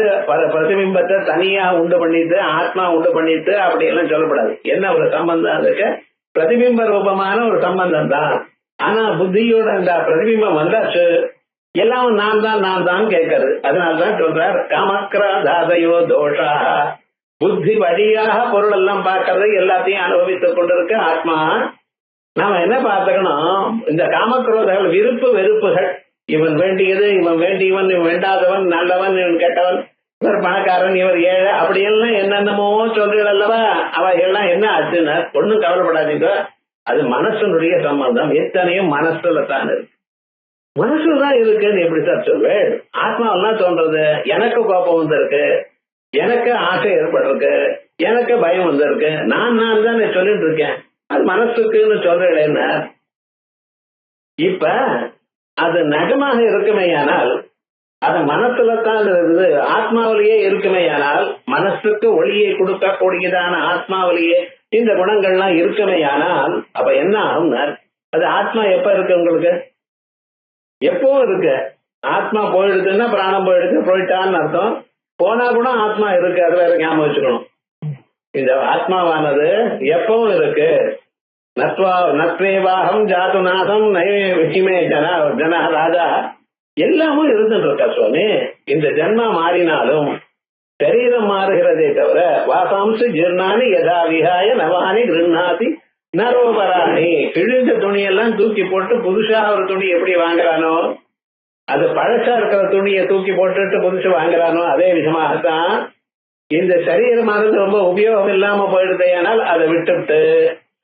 பிரதிபிம்பத்தை தனியா உண்டு பண்ணிட்டு ஆத்மா உண்டு பண்ணிட்டு அப்படி எல்லாம் சொல்லப்படாது. என்ன ஒரு சம்பந்தம்? அதுக்கு பிரதிபிம்ப ரூபமான ஒரு சம்பந்தம் தான். ஆனா புத்தியோட அந்த பிரதிபிம்பம் வந்தாச்சு, எல்லாம் நான் தான் கேட்கறது. அதனால்தான் சொல்றார் காமக்ராதாதயோ தோஷா. புத்தி வழியாக பொருள் எல்லாம் பார்க்கறது, எல்லாத்தையும் அனுபவித்துக் கொண்டிருக்க ஆத்மா. நாம என்ன பார்த்துக்கணும், இந்த காமக்ரோதங்கள் விருப்பு வெறுப்புகள், இவன் வேண்டியது, இவன் வேண்டியவன், இவன் வேண்டாதவன், நல்லவன், இவன் கெட்டவன், இவர் பணக்காரன், இவர் ஏழை, அப்படியெல்லாம் என்னென்னமோ சொல்றீர்கள் அல்லவா? அவைகள்லாம் என்ன ஆச்சுன்னா ஒன்னும் கவலைப்படாதீங்க, அது மனசனுடைய சம்பந்தம். எத்தனையும் மனசுல தான் இருக்கு. மனசுலதான் இருக்குன்னு எப்படி சார் சொல்வேன்? ஆத்மாவெல்லாம் தோன்றது. எனக்கு கோபம் வந்திருக்கு, எனக்கு ஆசை ஏற்பட்டிருக்கு, எனக்கு பயம் வந்திருக்கு, நான் தான் சொல்லிட்டு இருக்கேன், அது மனசுக்குன்னு சொல்றேன். இப்ப அது நகமாக இருக்குமேயானால், அது மனசுல தான் இருக்குது, ஆத்மாவிலேயே இருக்குமேயானால், மனசுக்கு ஒளியை கொடுக்கக்கூடியதான ஆத்மாவிலேயே இந்த குணங்கள்லாம் இருக்குமேயானால், அப்ப என்ன ஆகும்? அது ஆத்மா எப்ப இருக்கு உங்களுக்கு? எப்பவும் இருக்கு. ஆத்மா போயிடுதுன்னா பிராணம் போயிடுது, போயிட்டான்னு அர்த்தம். போனா கூட ஆத்மா இருக்கு, அது வேற ஞாபகம் வச்சுக்கணும். இந்த ஆத்மாவானது எப்பவும் இருக்கு. நத்வேவாகம் ஜாத்து நாசம் நயமே ஜன ராஜா, எல்லாமும் இருந்துட்டு இருக்கா சுவாமி. இந்த ஜென்மா மாறினாலும் சரீரம் மாறுகிறதே தவிர, வாசாம்சு ஜீர்ணானி யதா விஹாய நவானி கிருண்ணாதி நரோபராணி. கிழிஞ்ச துணியெல்லாம் தூக்கி போட்டு புதுசா ஒரு துணி எப்படி வாங்குறானோ, அது பழசா இருக்கிற துணியை தூக்கி போட்டுட்டு புதுசு வாங்குறானோ, அதே விதமாகத்தான் இந்த சரீரமானது ரொம்ப உபயோகம் இல்லாம போயிடுது. ஆனால் அதை விட்டுவிட்டு,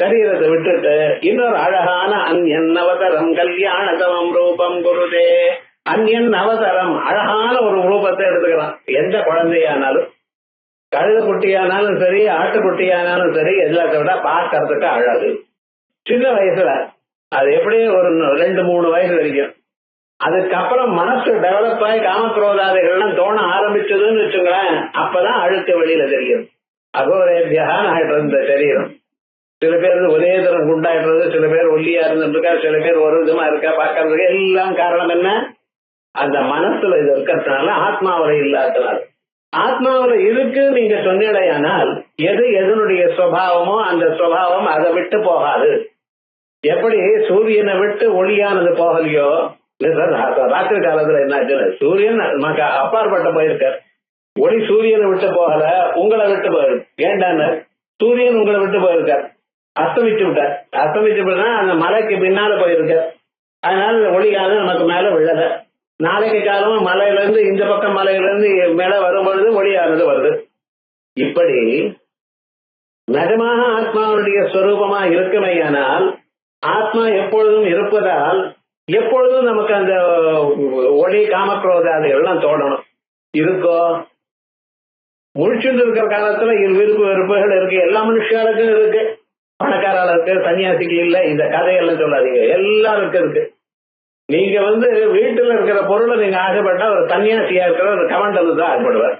சரீரத்தை விட்டுட்டு இன்னொரு அழகான அந்யன் அவதரம் கல்யாணதமம் ரூபம் குருதே. அந்யன் அவதரம், அழகான ஒரு ரூபத்தை எடுத்துக்கிறான். எந்த குழந்தையானாலும், கழுத குட்டியானாலும் சரி, ஆட்டுக்குட்டியானாலும் சரி, எல்லாத்த விட பார்க்கறதுக்கு அழகு. சின்ன வயசுல அது எப்படி ஒரு 2-3 வயசு வரைக்கும், அதுக்கப்புறம் மனசு டெவலப் ஆகி காமக்ரோதாதைகள்லாம் தோண ஆரம்பிச்சதுன்னு வச்சுங்களேன், அப்பதான் அழுக்க வெளியில தெரியும். அகோரேபியான்னு ஆயிட்டு இருந்த சரீரம். சில பேர் ஒரே தரம் குண்டாயிடுறது, சில பேர் ஒல்லியா இருந்துருக்கா, சில பேர் ஒரு விதமா இருக்கா பார்க்கறதுக்கு. எல்லாம் காரணம் என்ன? அந்த மனசுல இது இருக்கிறதுனால, ஆத்மாவில இல்லாதனால. ஆத்மாவில இருக்கு நீங்க சொன்னீடையானால், எது எதனுடைய சுவாவமோ அந்த சுவாவம் அதை விட்டு போகாது. எப்படி சூரியனை விட்டு ஒளியானது போகலையோ, ராத்திரி காலத்துல என்னாச்சு, சூரியன் நமக்கு அப்பாற்பட்ட போயிருக்கார், ஒளி சூரியனை விட்டு போகல, உங்களை விட்டு போயிருக்கு. ஏண்டான்னு, சூரியன் உங்களை விட்டு போயிருக்கார், அஸ்தமிச்சு விட்டார். அஸ்தமிச்சு விட்டா அந்த மலைக்கு பின்னால போயிருக்கார். அதனால ஒளியானது நமக்கு மேல விழல. நாளைக்கு காலமா மலையில இருந்து இந்த பக்கம், மலையில இருந்து மேல வரும்பொழுது ஒளியானது வருது. இப்படி நிஜமாக ஆத்மாவுடைய ஸ்வரூபமா இருக்குமையானால், ஆத்மா எப்பொழுதும் இருப்பதால் எப்பொழுதும் நமக்கு அந்த ஒளி காமக்ரோதாதிகள்லாம் தோணணும். இருக்கோ? முழிச்சுட்டு இருக்கிற காலத்துல விருப்பு வெறுப்புகள் இருக்கு, எல்லா மனுஷாளுக்கும் இருக்கு. பணக்காரர்களுக்கு, சன்னியாசிக்கு இல்ல, இந்த கதையெல்லாம் சொல்லாதீங்க, எல்லாருக்கும் இருக்கு. நீங்க வீட்டுல இருக்கிற பொருளை நீங்க ஆசைப்பட்டா, ஒரு சன்னியாசியா இருக்கிற ஒரு கவண்டது தான் ஆசைப்படுவார்.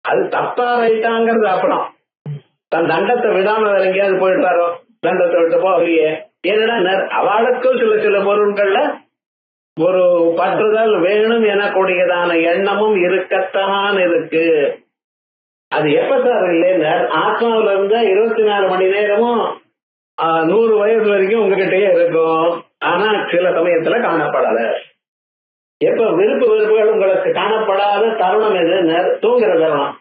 அது தப்பா ரைட்டாங்கிறது அப்புறம். தன் தண்டத்தை விடாம வேற எங்கேயாவது போயிடுறாரோ, தண்டத்தை விட்டு போகலையே. ஏன்னா அவளுக்கும் சில சில பொருட்கள்ல ஒரு பற்றுதல் வேணும் எனக்கூடியதான எண்ணமும் இருக்கத்தான் இருக்கு. அது எப்ப சார் இல்லைன்னு, ஆத்மாவில இருந்தா 24 மணி நேரமும் 100 வயசு வரைக்கும் உங்ககிட்டயே இருக்கும். ஆனா சில சமயத்துல காணப்படல. எப்ப விருப்பு வெறுப்புகள் உங்களுக்கு காணப்படாத தருணம் எதுன்னு, தூங்குற தருணம்.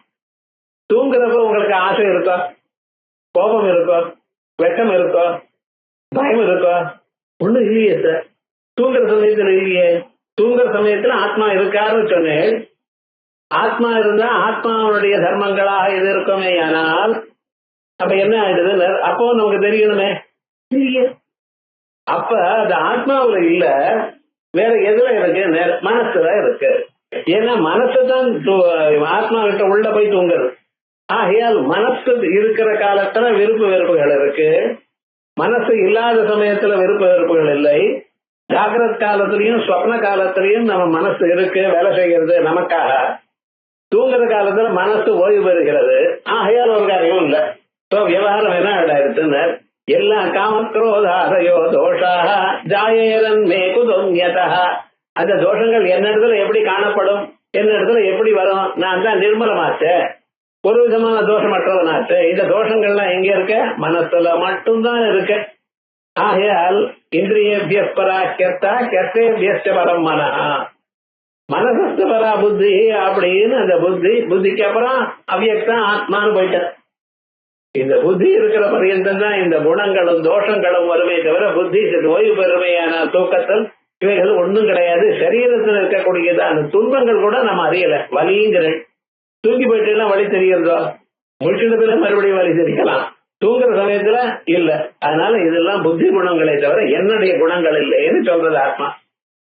தூங்குறப்ப உங்களுக்கு ஆசை இருக்கோ, கோபம் இருக்கோ, வெட்கம் இருக்கோ, பயம் இருக்கோ? ஒண்ணு இல்லையே சார். தூங்குற சமயத்துல இல்லையே. தூங்குற சமயத்துல ஆத்மா இருக்காருன்னு சொன்னேன். ஆத்மா இருந்தா ஆத்மாவுடைய தர்மங்களாக இது இருக்குமே. ஆனால் அப்ப என்ன ஆயிடுது? அப்போ நமக்கு தெரியணுமே, இல்லையே. அப்ப அது ஆத்மாவுல இல்ல, வேற எதுல இருக்கு? மனசுல இருக்கு. ஏன்னா மனசுதான் ஆத்மா கிட்ட உள்ள போய் தூங்குறது. ஆகையால் மனசு இருக்கிற காலத்துல விருப்பு வெறுப்புகள் இருக்கு, மனசு இல்லாத சமயத்துல விருப்ப வெறுப்புகள் இல்லை. ஜாகிரத காலத்திலையும் ஸ்வப்ன காலத்திலையும் நம்ம மனசு இருக்கு, வேலை செய்கிறது நமக்காக. தூங்குற காலத்துல மனசு ஓய்வு பெறுகிறது. ஆகையால் ஒரு காரியமும் இல்லை. விவகாரம் என்ன ஆயிடுச்சுன்னு, எல்லா காமக்ரோதாதயோ தோஷாக ஜாயேரன் மே குதோன்யதா. அந்த தோஷங்கள் என்ன இடத்துல எப்படி காணப்படும், என்ன இடத்துல எப்படி வரும்? நான் தான் நிர்மலமாச்சேன், ஒரு விதமான தோஷமற்றவனாச்சு. இந்த தோஷங்கள்லாம் எங்க இருக்க? மனசுல மட்டும்தான் இருக்கு. ஆகையால் இந்திரியேபிய பராக்கியத்தா கர்த்தேபிய பரம் மனஹா, மனசஸ்த பரா புத்தி அப்படின்னு அந்த புத்திக்கு அப்புறம் அவ்யக்தா ஆத்மான்னு போயிட்ட. இந்த புத்தி இருக்கிற பரியந்தம் தான் இந்த குணங்களும் தோஷங்களும் வருமே தவிர, புத்தி ஓய்வு பெருமையான தூக்கத்தில் இவைகள் ஒன்றும் கிடையாது. சரீரத்தில் இருக்கக்கூடியதான துன்பங்கள் கூட நம்ம அறியல. வலிங்கிறேன், தூங்கி போயிட்டு வழி தெரிகிறதோ, முழிச்சிடத்துல மறுபடியும் வழி தெரிக்கலாம், தூங்குற சமயத்துல இல்ல. அதனால இதெல்லாம் புத்தி குணங்களே தவிர என்னுடைய குணங்கள் இல்லைன்னு சொல்றது ஆத்மா.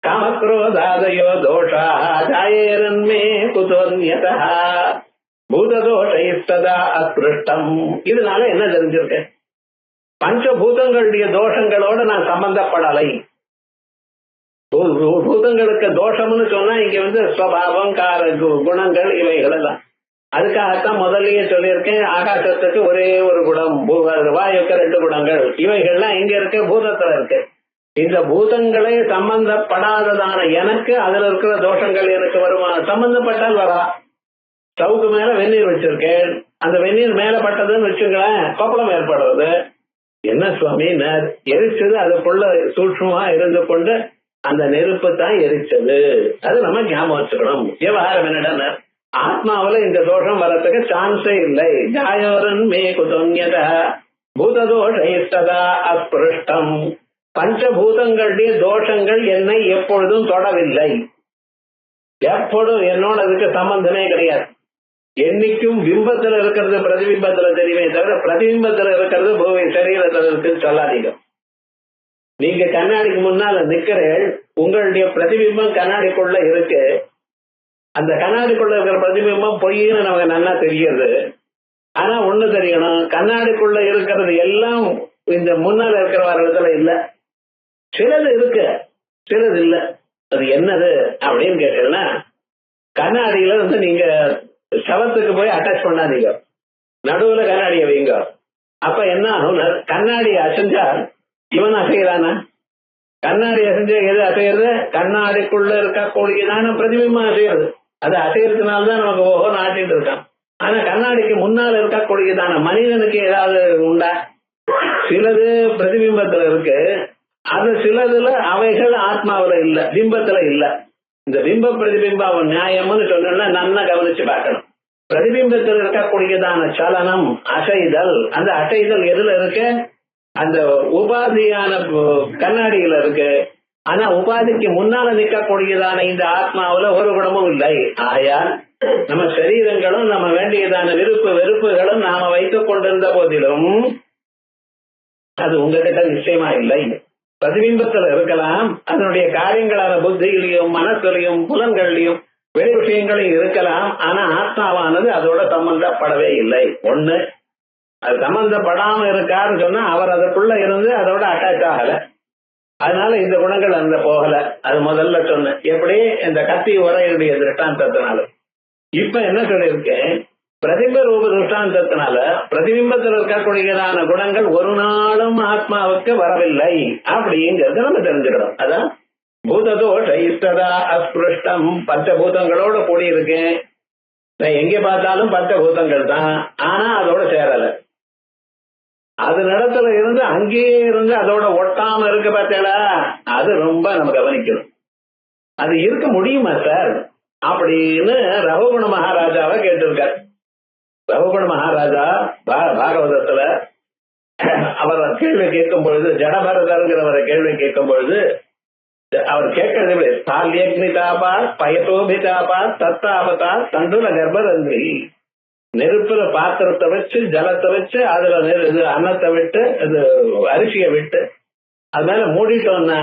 காமக்ரோதாதயோ தோஷா ஜாயேரன்மே குதோன்யதா பூததோஷைஸ்ததா அஸ்பிருஷ்டம். இதனால என்ன தெரிஞ்சிருக்கு? பஞ்சபூதங்களுடைய தோஷங்களோட நான் சம்பந்தப்படலை. பூதங்களுக்கு தோஷம்னு சொன்னா இங்க ஸ்வபாவம், கார குணங்கள் இவைகள் எல்லாம். அதுக்காகத்தான் முதல்லயே சொல்லியிருக்கேன், ஆகாசத்துக்கு ஒரே ஒரு குணம், வாயுக்கு 2 குணங்கள். இவைகள்லாம் எங்க இருக்கு? பூதத்துல இருக்கு. இந்த பூதங்களே சம்பந்தப்படாததான எனக்கு அதுல இருக்கிற தோஷங்கள் எனக்கு வருமா? சம்பந்தப்பட்டால் வரா. ஸ்டவுக்கு மேல வெந்நீர் வச்சிருக்கேன், அந்த வெந்நீர் மேல பட்டதுன்னு வச்சுங்களேன், கொப்பளம் ஏற்படுறது. என்ன சுவாமி, எரிச்சது அதுக்குள்ள சூட்சமா இருந்து கொண்டு அந்த நெருப்பு தான் எரிச்சது. அது நம்ம ஞாபகம் வச்சுக்கணும். விவகாரம் என்னடா, ஆத்மாவில இந்த தோஷம் வரத்துக்கு சான்ஸே இல்லை. ஜாயோரன் மே குதோன்யதா பூததோஷைஸ்ததா அஸ்பிருஷ்டம். பஞ்சபூதங்களுடைய தோஷங்கள் என்னை எப்பொழுதும் தொடவில்லை. எப்பொழுதும் என்னோட அதுக்கு சம்பந்தமே கிடையாது. என்னைக்கும் பிம்பத்துல இருக்கிறது பிரதிபிம்பத்துல தெரியுமே தவிர பிரதிபிம்பத்துல இருக்கிறது பூமி சரீரத்துல இருக்குன்னு சொல்லாதீங்க. நீங்க கண்ணாடிக்கு முன்னால நிக்கிறேன், உங்களுடைய பிரதிபிம்பம் கண்ணாடிக்குள்ள இருக்கு. அந்த கண்ணாடிக்குள்ள இருக்கிற பிரதிபிம்பம் பொய்ன்னு நமக்கு நல்லா தெரியுது. ஆனா ஒண்ணு தெரியணும், கண்ணாடிக்குள்ள இருக்கிறது எல்லாம் இந்த முன்னால இருக்கிறவர்களிடத்துல இல்ல. சிலது இருக்கு, சிலது இல்ல. அது என்னது அப்படின்னு கேட்டீங்கன்னா, கண்ணாடியில நீங்க சவத்துக்கு போய் அட்டாச் பண்ணாதீங்க, நடுவுல கண்ணாடியை வைங்க. அப்ப என்ன ஆகும்? கண்ணாடி அசைஞ்சா இவன் அசைகிறானா? கண்ணாடி அசைஞ்சா எது அசைகிறது? கண்ணாடிக்குள்ள இருக்கக்கூடியதான பிரதிபிம்பம் அசைகிறது. அது அசைகிறதுனால்தான் நமக்கு ஓஹோ நாட்டிட்டு இருக்கான். ஆனா கண்ணாடிக்கு முன்னால் இருக்கக்கூடியதான மனிதனுக்கு ஏதாவது உண்டா? சிலது பிரதிபிம்பத்துல இருக்கு, அது சிலதுல அவைகள் ஆத்மாவில இல்ல, பிம்பத்துல இல்ல. இந்த பிம்ப பிரதிபிம்ப நியாயம்னு சொன்னா நல்லா கவனிச்சு பார்க்கணும். பிரதிபிம்பத்தில் இருக்கக்கூடியதான சலனம், அசைதல், அந்த அசைதல் எதுல இருக்கு? அந்த உபாதியான கண்ணாடியில இருக்கு. ஆனா உபாதிக்கு முன்னால நிற்கக்கூடியதான இந்த ஆத்மாவில ஒரு குணமும் இல்லை. ஆயால் நம்ம சரீரங்களும் நம்ம வேண்டியதான விருப்பு வெறுப்புகளும் நாம வைத்துக் கொண்டிருந்த போதிலும் அது உங்ககிட்ட நிச்சயமா இல்லை. பிரதிபிம்பத்துல இருக்கலாம், அதனுடைய காரியங்களான புத்தியிலையும் மனசுலையும் புலன்கள்லையும் வெளி விஷயங்களையும் இருக்கலாம். ஆனா ஆத்மாவானது அதோட சம்பந்தப்படவே இல்லை. ஒண்ணு, அது சம்பந்தப்படாம இருக்காருன்னு சொன்னா அவர் அதற்குள்ள இருந்து அதோட அட்டாச் ஆகல. அதனால இந்த குணங்கள் அந்த போகல. அது முதல்ல சொன்னேன். எப்படி? இந்த கத்தி உரையுடைய திருஷ்டாந்தத்தினால. இப்ப என்ன சொல்லியிருக்கேன்? பிரதிபிம்ப ரூப திருஷ்டாந்தத்தினால பிரதிபிம்பத்தில் இருக்கக்கூடியதான குணங்கள் ஒரு நாளும் ஆத்மாவுக்கு வரவில்லை அப்படிங்கிறது நம்ம தெரிஞ்சுக்கிறோம். அதான் பூததோஷைஸ்ததா அஸ்பிருஷ்டம். பஞ்சபூதங்களோட கூடியிருக்கேன். எங்க பார்த்தாலும் பஞ்சபூதங்கள் தான், ஆனா அதோட சேரல. அது நடத்துல இருந்து அங்கேயே இருந்து அதோட ஒட்டாம இருக்கு பார்த்தீங்களா? அது ரொம்ப நம்ம கவனிக்கணும். அது இருக்க முடியுமா சார் அப்படின்னு ரகுகுண மகாராஜாவை கேட்டிருக்கார். ரகுகுண மகாராஜா பாகவதத்துல அவர் கேள்வி கேட்கும் பொழுது, ஜடபரதர்ங்கிறவரை கேள்வி கேட்கும் பொழுது அவர் கேட்கறது தால்யக்னிதாபா பயத்தோபிதாபா தத்தாபதா தண்டுல கர்ப்பரந்திரி. நெருப்புல பாத்திரத்தை வச்சு ஜலத்தை வச்சு அதுல அன்னத்தை விட்டு இது அரிசியை விட்டு அது மேல மூடிட்டோம்னா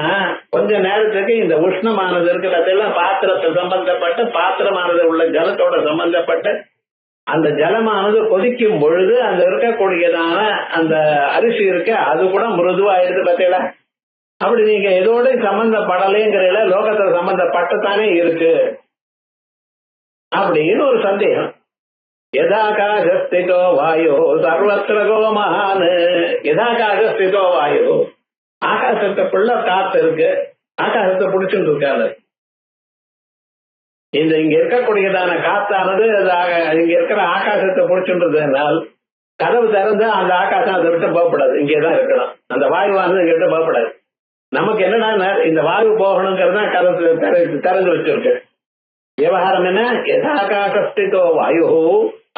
கொஞ்ச நேரத்துக்கு இந்த உஷ்ணமானது இருக்கிறதெல்லாம் பாத்திரத்தை சம்பந்தப்பட்டு பாத்திரமானது உள்ள ஜலத்தோட சம்பந்தப்பட்டு அந்த ஜலமானது கொதிக்கும் பொழுது அந்த இருக்கக்கூடியதான அந்த அரிசி இருக்க அது கூட மிருதுவாயிடுது பார்த்தீங்களா? அப்படி நீங்க எதோட சம்பந்தப்படலைங்கிற லோகத்துல சம்பந்தப்பட்டுத்தானே இருக்கு அப்படின்னு ஒரு சந்தேகம். யதாகாசஸ்திதோ வாயோ சர்வத்திரகோ மகான். யதாகாசஸ்திதோ வாயோ, ஆகாசத்துக்குள்ள காத்து இருக்கு, ஆகாசத்தை பிடிச்சுட்டு இருக்காது. இந்த இங்க இருக்கக்கூடியதான காத்தானது இங்க இருக்கிற ஆகாசத்தை பிடிச்சுன்றதுனால் கதவு திறந்து அந்த ஆகாசம் அதை விட்டு போகப்படாது, இங்கேதான் இருக்கணும். அந்த வாயுவானது இங்க விட்டு போகப்படாது. நமக்கு என்னன்னா இந்த வாயு போகணுங்கிறதா கதவு திறந்து வச்சிருக்கு. விவகாரம் என்ன? யதாகாசஸ்திதோ வாயு,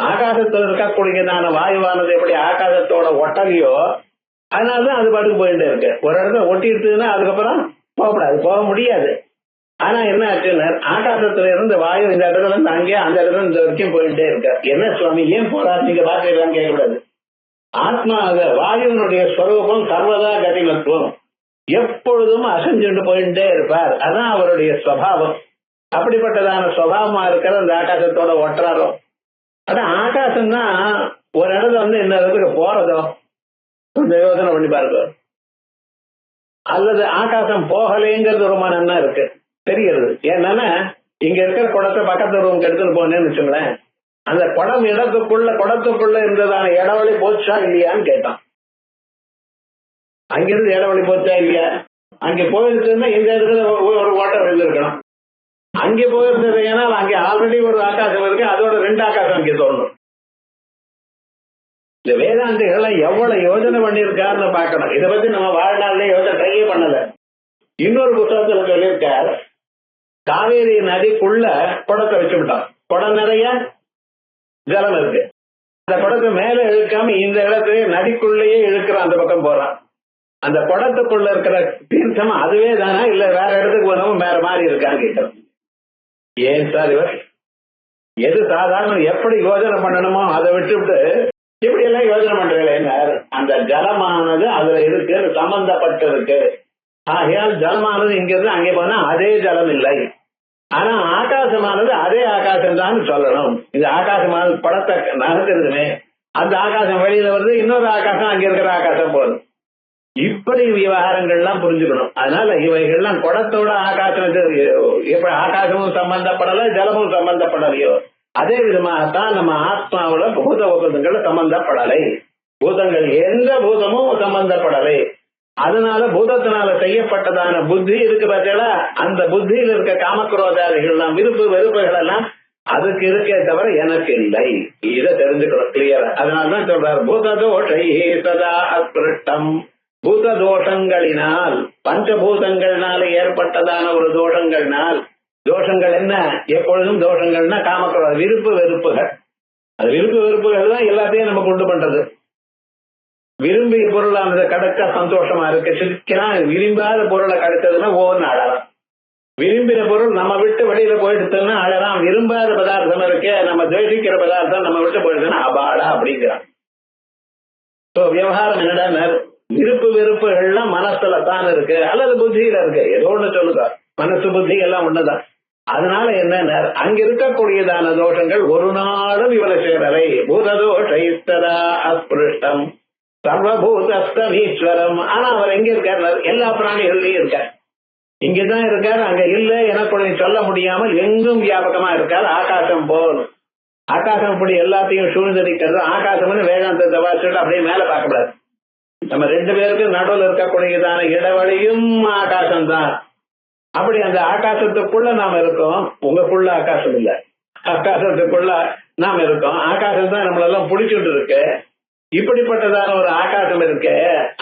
ஆகாசத்தில் இருக்கக்கூடியதான வாயுவானது எப்படி ஆகாசத்தோட ஒட்டலையோ அதனாலதான் அது பாட்டுக்கு போயிட்டே இருக்கு. ஒரு இடத்துல ஒட்டிடுச்சுன்னா அதுக்கப்புறம் போகப்படாது, போக முடியாது. ஆனா என்ன ஆச்சுன்னா ஆகாசத்துல இருந்து வாயு இந்த இடத்துல இருந்து அங்கே, அந்த இடத்துல இந்த வரைக்கும் போயிட்டே இருக்க. என்ன சுவாமி ஏன் போறாரு நீங்க பாத்துக்கலான்னு கேட்கக்கூடாது. ஆத்மா வாயுனுடைய ஸ்வரூபம் சர்வதா கதிமத்துவம். எப்பொழுதும் அசைஞ்சுட்டு போயிட்டே இருப்பார். அதான் அவருடைய சுவாவம். அப்படிப்பட்டதான சுவாவமா இருக்கிற அந்த ஆகாசத்தோட ஒட்டுறாரோ. ஆனா ஆகாசம் தான் ஒரு இடத்துல இந்த இடத்துக்கு போறதோ கொஞ்சம் யோசனை பண்ணி பாருங்க. அல்லது ஆகாசம் போகலைங்கிறது ஒரு மனம்னா இருக்கு தெரிகிறது. ஏன்னா இங்க இருக்கிற குடத்தை பக்கத்து ரூமுக்கு எடுத்துட்டு போனேன்னு வச்சுங்களேன், அந்த குடம் குடத்துக்குள்ள இருந்ததான இடவழி போச்சா இல்லையான்னு கேட்டான். அங்கிருந்து இடவழி போச்சா இல்லையா? அங்க போயிருக்குன்னா இந்த இடத்துல ஒரு ஓட்டம் இருந்திருக்கணும். அங்கே போயிருந்தது ஏன்னா அங்கே ஆல்ரெடி ஒரு ஆகாசம் இருக்கு, அதோட 2 ஆகாசம் அங்கே தோணும். இந்த வேதாந்திகள் எவ்வளவு யோஜனை பண்ணிருக்காருன்னு பாக்கணும். இதை பத்தி நம்ம வாழ்நாள்ல யோசனை ட்ரையே பண்ணல. இன்னொரு புத்தகத்துல சொல்லியிருக்கார், காவேரி நதிக்குள்ள குடத்தை வச்சுவிட்டான். குடம் நிறைய ஜலம் இருக்கு. அந்த குடத்தை மேல இழுக்காம இந்த இடத்துல நதிக்குள்ளேயே இழுக்கிறான், அந்த பக்கம் போறான். அந்த குடத்துக்குள்ள இருக்கிற தீர்த்தம் அதுவே தானா இல்ல வேற இடத்துக்கு போனவும் வேற மாதிரி இருக்கான்னு கேட்கிறோம். ஏன் சார் இவர் எது சாதாரண எப்படி யோஜனை பண்ணணுமோ அதை விட்டுவிட்டு இப்படி எல்லாம் யோஜனை பண்றீங்களே. அந்த ஜலமானது அதுல இருக்கு, சம்பந்தப்பட்டு இருக்கு. ஆகையால் ஜலமானது இங்க இருந்து அங்கே போனா அதே ஜலம் இல்லை. ஆனா ஆகாசமானது அதே ஆகாசம் தான் சொல்லணும். இந்த ஆகாசமானது படத்தை நகர்த்துறதுமே அந்த ஆகாசம் வெளியில வருது, இன்னொரு ஆகாசம் அங்க இருக்கிற ஆகாசம் போகுது. இப்படி விவகாரங்கள்லாம் புரிஞ்சுக்கணும். அதனால இவைகள்லாம் குடத்தோட ஆகாசம் எப்படி ஆகாசமும் சம்பந்தப்படல ஜலமும் சம்பந்தப்படலையோ அதே விதமாகத்தான் நம்ம ஆத்மாவோட பூதங்கள் சம்பந்தப்படலை. பூதங்கள் எந்த பூதமும் சம்பந்தப்படலை. அதனால பூதத்தினால செய்யப்பட்டதான புத்தி இருக்கு பார்த்தா, அந்த புத்தியில் இருக்க காமக்ரோதாதிகள்லாம் விருப்பு வெறுப்புகள் எல்லாம் அதுக்கு இருக்கே தவிர எனக்கு இல்லை. இதை தெரிஞ்சுக்கணும் கிளியரா. அதனாலதான் சொல்றாரு, பூததோஷை சதா அஸ்பிருஷ்டம். பூத தோஷங்களினால் பஞ்சபூதங்கள்னால ஏற்பட்டதான ஒரு தோஷங்கள்னால், தோஷங்கள் என்ன எப்பொழுதும் தோஷங்கள்னா காமக்ரோத விருப்பு வெறுப்புகள். அது விருப்பு வெறுப்புகள் தான் எல்லாத்தையும் நம்ம கொண்டு பண்றது. விரும்பிய பொருளானது கிடைச்சா சந்தோஷமா இருக்கு, சிரிக்கலாம். விரும்பாத பொருளை கிடைச்சதுன்னா ஓன்னு அழலாம். விரும்பின பொருள் நம்ம விட்டு வெளியில போயிடுச்சுன்னா அழலாம். விரும்பாத பதார்த்தம் இருக்கு, நம்ம துவேஷிக்கிற பதார்த்தம் நம்ம விட்டு போயிடுச்சுன்னா அபாடா அப்படிங்கிறான். விவகாரம் என்னடா, விருப்பு வெறுப்புகள்லாம் மனசுல தான் இருக்கு அல்லது புத்தியில இருக்கு, ஏதோ ஒண்ணு சொல்லுங்க. மனசு புத்தி எல்லாம் ஒண்ணுதான். அதனால என்ன, அங்க இருக்கக்கூடியதான தோஷங்கள் ஒரு நாளும் இவரை சேரலை. பூததோஷைஸ்தரா அஸ்பிருஷ்டம் சர்வபூதஸ்தமீஸ்வரம். ஆனா அவர் எங்க இருக்கார்? எல்லா பிராணிகள்லயும் இருக்கார். இங்கதான் இருக்காரு, அங்க இல்ல எனக்கு சொல்ல முடியாமல் எங்கும் வியாபகமா இருக்காரு. ஆகாசம் போல் ஆகாசம் இப்படி எல்லாத்தையும் சூழ்ந்தடிக்கிறது. ஆகாசம்னு வேதாந்தத்தை வாசிச்சுட்டு அப்படியே மேல பார்க்கக்கூடாது. நம்ம 2 பேருக்கு நடுவில் இருக்கக்கூடியதான இடைவெளியும் ஆகாசம் தான். அப்படி அந்த ஆகாசத்துக்குள்ள நாம இருக்கோம். உங்களுக்குள்ள ஆகாசம் இல்ல, ஆகாசத்துக்குள்ள நாம இருக்கோம். ஆகாசம் தான் நம்மளெல்லாம் பிடிச்சிட்டு இருக்கு. இப்படிப்பட்டதான ஒரு ஆகாசம் இருக்கு.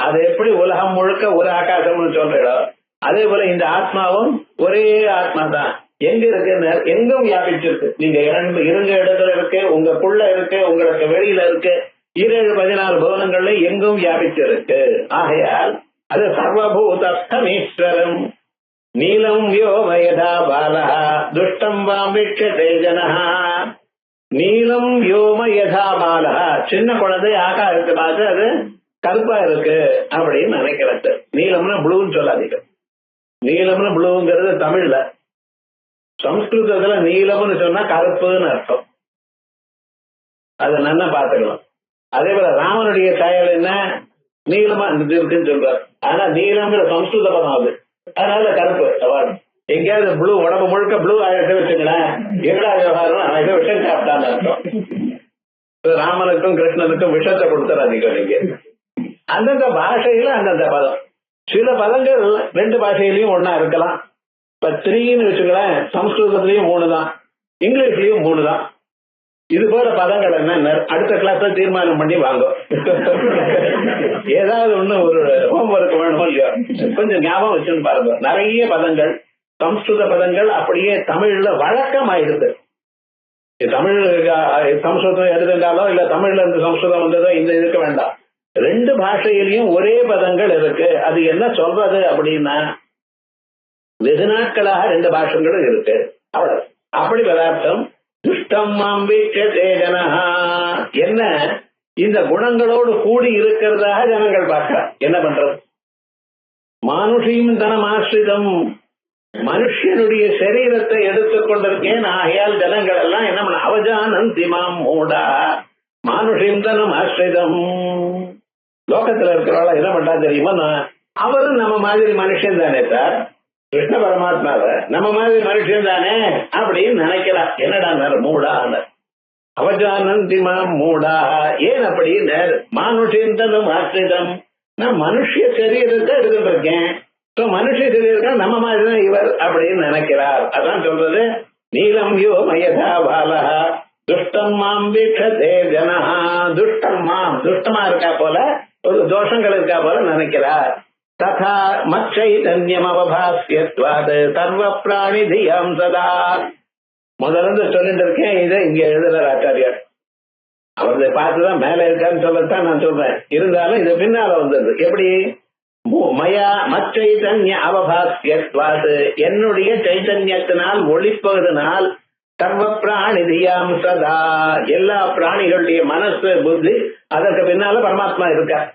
அது எப்படி உலகம் முழுக்க ஒரு ஆகாசம்னு சொல்றோம், அதே போல இந்த ஆத்மாவும் ஒரே ஆத்மா தான். எங்க இருக்கு? எங்கும் வியாபிச்சிருக்கு. நீங்க இருந்த இடத்துல இருக்கு, உங்களுக்குள்ள இருக்கு, உங்களுக்கு வெளியில இருக்கு. 17-14 புவனங்கள்ல எங்கும் வியாபிச்சிருக்கு. ஆகையால் அது சர்வபூதஸ்தமீஸ்வரம். நீலம் வ்யோமயதா பாலா துஷ்டம் வாம்பிட்சதே ஜனஹா. நீலம் வ்யோம யதா பாலா, சின்ன குழந்தை ஆகாசத்தை பார்த்து அது கருப்பா இருக்கு அப்படின்னு நினைக்கிறது. நீலம்னா ப்ளூன்னு சொல்லாதீங்க. நீலம்னு ப்ளூங்கிறது தமிழ்ல. சம்ஸ்கிருதத்துல நீலம்னு சொன்னா கருப்புன்னு அர்த்தம். அதை நல்லா பார்த்துக்கலாம். அதே போல ராமனுடைய செயல் என்ன, நீளமா இருக்குன்னு சொல்றாரு. ஆனா நீளம்ங்கிற சம்ஸ்கிருத பதம் அது, அதனால கருப்பு அவார்டு. எங்கேயாவது ப்ளூ உடம்பு முழுக்க ப்ளூ ஆகிட்டு வச்சுங்களேன், எங்கடா விவகாரம் ஏதோ விஷம் சாப்பிட்டான்னு அர்த்தம். ராமனுக்கும் கிருஷ்ணனுக்கும் விஷத்தை கொடுத்துறாதீங்க நீங்க. அந்தந்த பாஷையில அந்தந்த பதம். சில பதங்கள் 2 பாஷையிலையும் ஒன்னா இருக்கலாம். இப்ப 3ன்னு வச்சுங்களேன், சம்ஸ்கிருதத்திலையும் 3 தான், இங்கிலீஷ்லயும் 3 தான். இது போல பதங்கள் என்ன அடுத்த கிளாஸ்ல தீர்மானம் பண்ணி வாங்க. ஏதாவது ஒண்ணு ஒரு ஹோம்ஒர்க் வேணுமோ இல்லையோ கொஞ்சம் ஞாபகம் வச்சுன்னு பாருங்க. நிறைய பதங்கள் சம்ஸ்கிருத பதங்கள் அப்படியே தமிழ்ல வழக்கம் ஆயிடுது. தமிழ் சம்ஸ்கிருதம் எழுதுண்டாலோ இல்ல தமிழ்ல இருந்து சம்ஸ்கிருதம் வந்ததோ இந்த இருக்க வேண்டாம். 2 பாஷையிலையும் ஒரே பதங்கள் இருக்கு. அது என்ன சொல்றது அப்படின்னா, வெகு நாட்களாக 2 பாஷங்களும் இருக்கு, அவ்வளவு. அப்படி பதார்த்தம் துஷ்டம் மாம்பிட்சதே ஜனஹா. என்ன, இந்த குணங்களோடு கூடி இருக்கிறதாக ஜனங்கள் பார்க்கிறார். என்ன பண்றது? மானுஷியும் தனமாசிரிதம், மனுஷனுடைய சரீரத்தை எடுத்துக்கொண்டிருக்கேன். ஆகையால் ஜனங்கள் எல்லாம் என்ன பண்ண, அவஜானந்தி மாம் மூடா மானுஷியும் தனமாசிரிதம். லோகத்துல இருக்கிறவள என்ன பண்றா தெரியுமா, அவரும் நம்ம மாதிரி மனுஷன் தானே சார், கிருஷ்ண பரமாத்மாவ நம்ம மாதிரி மனுஷன் தானே அப்படின்னு நினைக்கிறார். என்னடா மூடா அவஜானந்திமா மூடா, ஏன் அப்படின்னு, மானுஷிந்தனும் ஆசிரிதம், நான் மனுஷ சரீரத்தை எடுத்துட்டு இருக்கேன், மனுஷ சரீரம் நம்ம மாதிரிதான் இவர் அப்படின்னு நினைக்கிறார். அதான் சொல்றது, நீலம் யோ மயதா பாலா துஷ்டம் மாம் வீட்சதே ஜனஹா, துஷ்டம் மாம் துஷ்டமா இருக்கா போல, ஒரு தோஷங்கள் இருக்கா போல நினைக்கிறார். ததா மச்சைதன்யம் அவபாஸ்யத்வாத் சர்வ பிராணி தியம் சதா. முதல்ல சொல்லிட்டு இருக்கேன், இதை இங்க எழுதுறார் ஆச்சாரியார். அவரது பார்த்துதான் மேல இருக்கான்னு சொல்லத்தான் நான் சொல்றேன். இருந்தாலும் இது பின்னால வந்தது. எப்படி, மயா மச்சைதன்ய அவபாஸ்யத்வாத், என்னுடைய சைதன்யத்தினால் ஒளிப்பதனால் சர்வ பிராணி தியாம் சதா, எல்லா பிராணிகளுடைய மனசு புத்தி அதற்கு பின்னால பரமாத்மா இருக்கார்.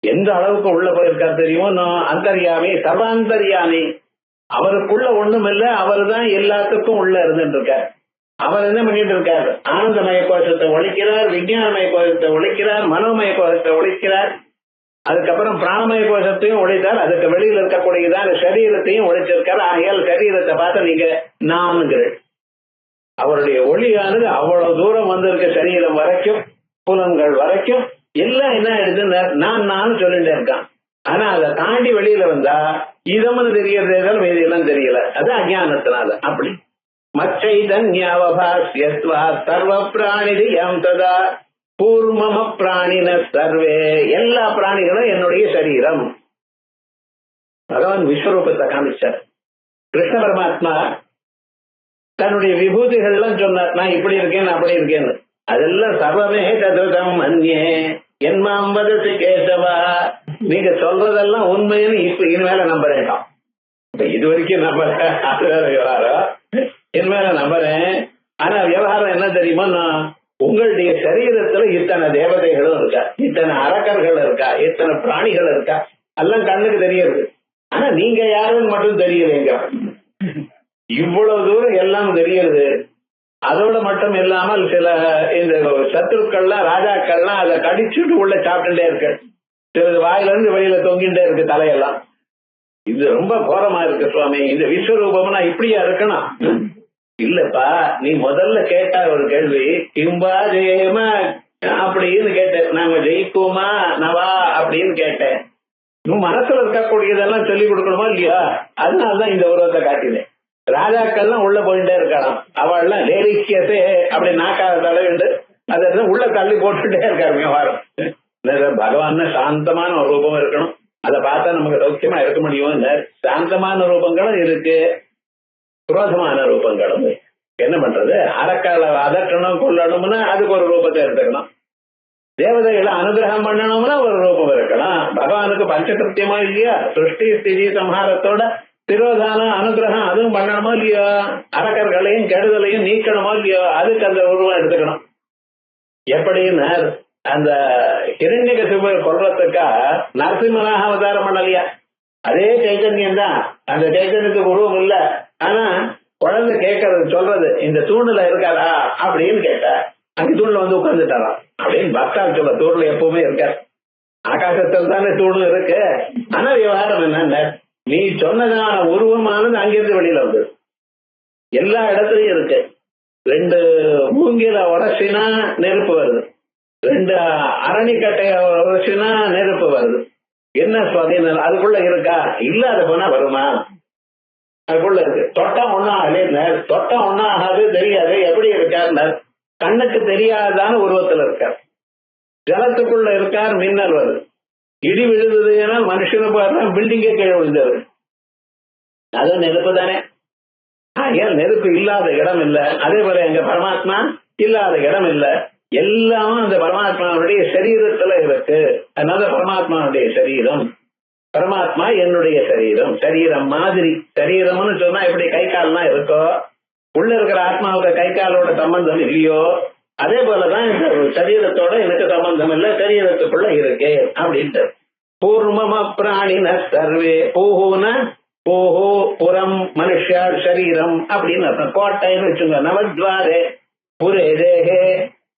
எந்த அளவுக்கு உள்ள போயிருக்கார் தெரியுமோ, அந்தர்யாமி சர்வாந்தர்யாமி, அவருக்குள்ள ஒண்ணும் இல்ல, அவரு தான் எல்லாத்துக்கும் உள்ள இருந்துட்டு இருக்கார். அவர் என்ன பண்ணிட்டு இருக்கார், ஆனந்தமய கோஷத்தை ஒழிக்கிறார், விஞ்ஞானமய கோஷத்தை ஒழிக்கிறார், மனோமய கோஷத்தை ஒழிக்கிறார், அதுக்கப்புறம் பிராணமய கோஷத்தையும் ஒழித்தார், அதுக்கு வெளியில இருக்கக்கூடியதான் சரீரத்தையும் ஒழிச்சிருக்கார். ஆகையால் சரீரத்தை பார்த்து நீங்க நான்கிற அவருடைய ஒளியானது அவ்வளவு தூரம் வந்திருக்க, சரீரம் வரைக்கும் புலன்கள் வரைக்கும் எல்லாம் என்ன ஆயிடுதுன்னு நான் சொல்லிட்டே இருக்கான். ஆனா அதை தாண்டி வெளியில வந்தா இதம்னு தெரியறதே மீதியெல்லாம் தெரியல, அது அஜானத்தினால. அப்படி மச்சைதன்யாவபாஸ்யத்வா சர்வ பிராணி தியம் ததா பூர்வம பிராணின சர்வே, எல்லா பிராணிகளும் என்னுடைய சரீரம். பகவான் விஸ்வரூபத்தை காமிச்சார். கிருஷ்ண பரமாத்மா தன்னுடைய விபூதிகள்லாம் சொன்னார், நான் இப்படி இருக்கேன் அப்படி இருக்கேன்னு. அதெல்லாம் சர்வமே ததுதம் மன்யே என்மாம் வதசி கேசவா, நீங்க சொல்றதெல்லாம் உண்மைன்னு இப்ப இனிமேல நம்புறேன். இது வரைக்கும் நம்புறேன், அது வேற விவகாரம், இனிமேல நம்புறேன். ஆனா விவகாரம் என்ன தெரியுமா, உங்களுடைய சரீரத்துல இத்தனை தேவதைகளும் இருக்கா, இத்தனை அரக்கர்கள் இருக்கா, இத்தனை பிராணிகள் இருக்கா, எல்லாம் கண்ணுக்கு தெரியுது. ஆனா நீங்க யாருன்னு மட்டும் தெரியலைங்க. இவ்வளவு தூரம் எல்லாம் தெரியுது. அதோட மட்டும் இல்லாமல் சில இந்த சத்துருக்கள்லாம் ராஜாக்கள்லாம் அதை கடிச்சுட்டு உள்ள சாப்பிட்டுட்டே இருக்கு, சிலது வாயில இருந்து வெளியில தொங்கிட்டே இருக்கு தலையெல்லாம். இது ரொம்ப கோரமா இருக்கு சுவாமி, இந்த விஸ்வரூபம்னா இப்படியா இருக்கணும்? இல்லப்பா, நீ முதல்ல கேட்டா ஒரு கேள்வி, கிம்பா ஜெயமா அப்படின்னு கேட்டேன், நாங்க ஜெயிக்குமா நவா அப்படின்னு கேட்டேன். உன் மனசுல இருக்கக்கூடியதெல்லாம் சொல்லி கொடுக்கணுமா இல்லையா? அதனாலதான் இந்த உருவத்தை காட்டினேன். ராஜாக்கள்லாம் உள்ள போயிட்டே இருக்கலாம், அவள்லாம் லேரிக்கியசே அப்படி நாக்காத தலைவிண்டு அதை உள்ள தள்ளி போட்டுட்டே இருக்காரு விவகாரம். பகவான் சாந்தமான ஒரு ரூபம் இருக்கணும், அதை பார்த்தா நமக்கு சௌக்கியமா இருக்க முடியும். சாந்தமான ரூபங்களும் இருக்கு, குரோதமான ரூபங்களும். என்ன பண்றது, அரக்கால அதட்டணும் கொள்ளணும்னா அதுக்கு ஒரு ரூபத்தை எடுத்துக்கணும், தேவதைகளை அனுகிரகம் பண்ணணும்னா ஒரு ரூபம் இருக்கலாம். பகவானுக்கு பஞ்சகிருத்தியமா இல்லையா, சிருஷ்டி ஸ்திதி சம்ஹாரத்தோட திரோதான அனுகிரகம் அதுவும் பண்ணணுமோ இல்லையோ, அரக்கர்களையும் கெடுதலையும் நீக்கணுமோ இல்லையோ, அதுக்கு அந்த உருவம் எடுத்துக்கணும். எப்படின்னு அந்த ஹிரண்யகசிபுவை கொல்றதுக்கா நரசிம்மனாக அவதாரம் பண்ணலையா, அதே சைத்தன்யம் தான். அந்த சைத்தன்யத்துக்கு உருவம் இல்ல, ஆனா குழந்தை கேட்கறது சொல்றது, இந்த தூணுல இருக்காரா அப்படின்னு கேட்டா அங்க தூண்ல வந்து உட்கார்ந்துட்டாராம் அப்படின்னு பக்தால் சொல்ல. தூண்ல எப்பவுமே இருக்காரு, ஆகாசத்தில் தானே தூணு இருக்கு. ஆனா விவகாரம் என்ன, நீ சொன்னதான உருவமானது அங்கிருந்து வெளியில வந்து எல்லா இடத்துலயும் இருக்கு. 2 மூங்கில உடச்சினா நெருப்பு வருது, 2 அரணிக்கட்டைய உடச்சினா நெருப்பு வருது. என்ன சுவாதீனம் அதுக்குள்ள இருக்கா? இல்லாத போனா வருமா? அதுக்குள்ள இருக்கு. தொட்டம் ஒன்னும் ஆகல, தொட்டம் ஒன்னும் ஆகாது, தெரியாது. எப்படி இருக்கார்? கண்ணுக்கு தெரியாதான உருவத்துல இருக்கார். ஜலத்துக்குள்ள இருக்கார், மின்னல் வருது, இடி விழுந்ததுன்னா மனுஷனை பார்த்தா பில்டிங்கே கீழே விழுந்தது, அது நெருப்பு தானே. ஏன் நெருப்பு இல்லாத இடம் இல்ல, அதே போல எங்க பரமாத்மா இல்லாத இடம் இல்ல, எல்லாமும் அந்த பரமாத்மாவுடைய சரீரத்துல இருக்கு. அதனால பரமாத்மாவுடைய சரீரம், பரமாத்மா என்னுடைய சரீரம், சரீரம் மாதிரி. சரீரம்னு சொன்னா எப்படி கை கால்லாம் இருக்கோ, உள்ள இருக்கிற ஆத்மாவுக்கு கை காலோட சம்பந்தம் இல்லையோ, அதே போலதான் இந்த சரீரத்தோட எனக்கு சம்பந்தம் இல்லை, சரீரத்துக்குள்ள இருக்கு அப்படின்ட்டு. பூர்வம பிராணின சர்வே பூஹூன பூஹோ புறம் மனுஷா சரீரம் அப்படின்னு அர்த்தம். கோட்டைன்னு வச்சுங்க. நவத்வாரே புரே தேகே.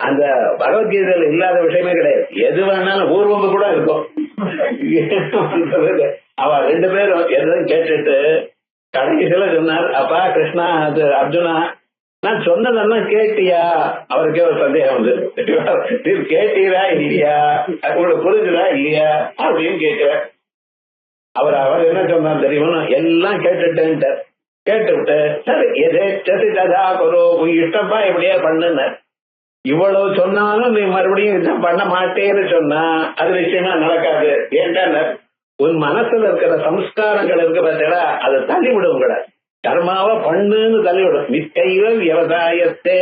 அந்த பகவத்கீதையில இல்லாத விஷயமே கிடையாது. எது வேணாலும் பூர்வம் கூட இருக்கும். அவ 2 பேரும் எதுவும் கேட்டுட்டு கடைசியில சொன்னார், அப்பா கிருஷ்ணா, அது அர்ஜுனா, நான் சொன்னதெல்லாம் கேட்டியா? அவருக்கே ஒரு சந்தேகம் வந்து, நீ கேட்டீரா இல்லையா, உங்களுக்கு புரிஞ்சுதா இல்லையா அப்படின்னு கேட்கிற. அவர் என்ன சொன்னார் தெரியுமா? எல்லாம் கேட்டுட்டேன்ட்டு கேட்டுவிட்டு, சரி எதே சரி ததா குரு, இஷ்டப்பா எப்படியா பண்ணுன. இவ்வளவு சொன்னாலும் நீ மறுபடியும் இதை பண்ண மாட்டேன்னு சொன்னா அது நிச்சயமா நடக்காது. ஏன்டா உன் மனசுல இருக்கிற சம்ஸ்காரங்கள் இருக்கு பார்த்தா அதை தள்ளிவிடும். கூட கர்மாவை பண்ணுன்னு தள்ளிவிடும். நிச்சய விவசாயத்தே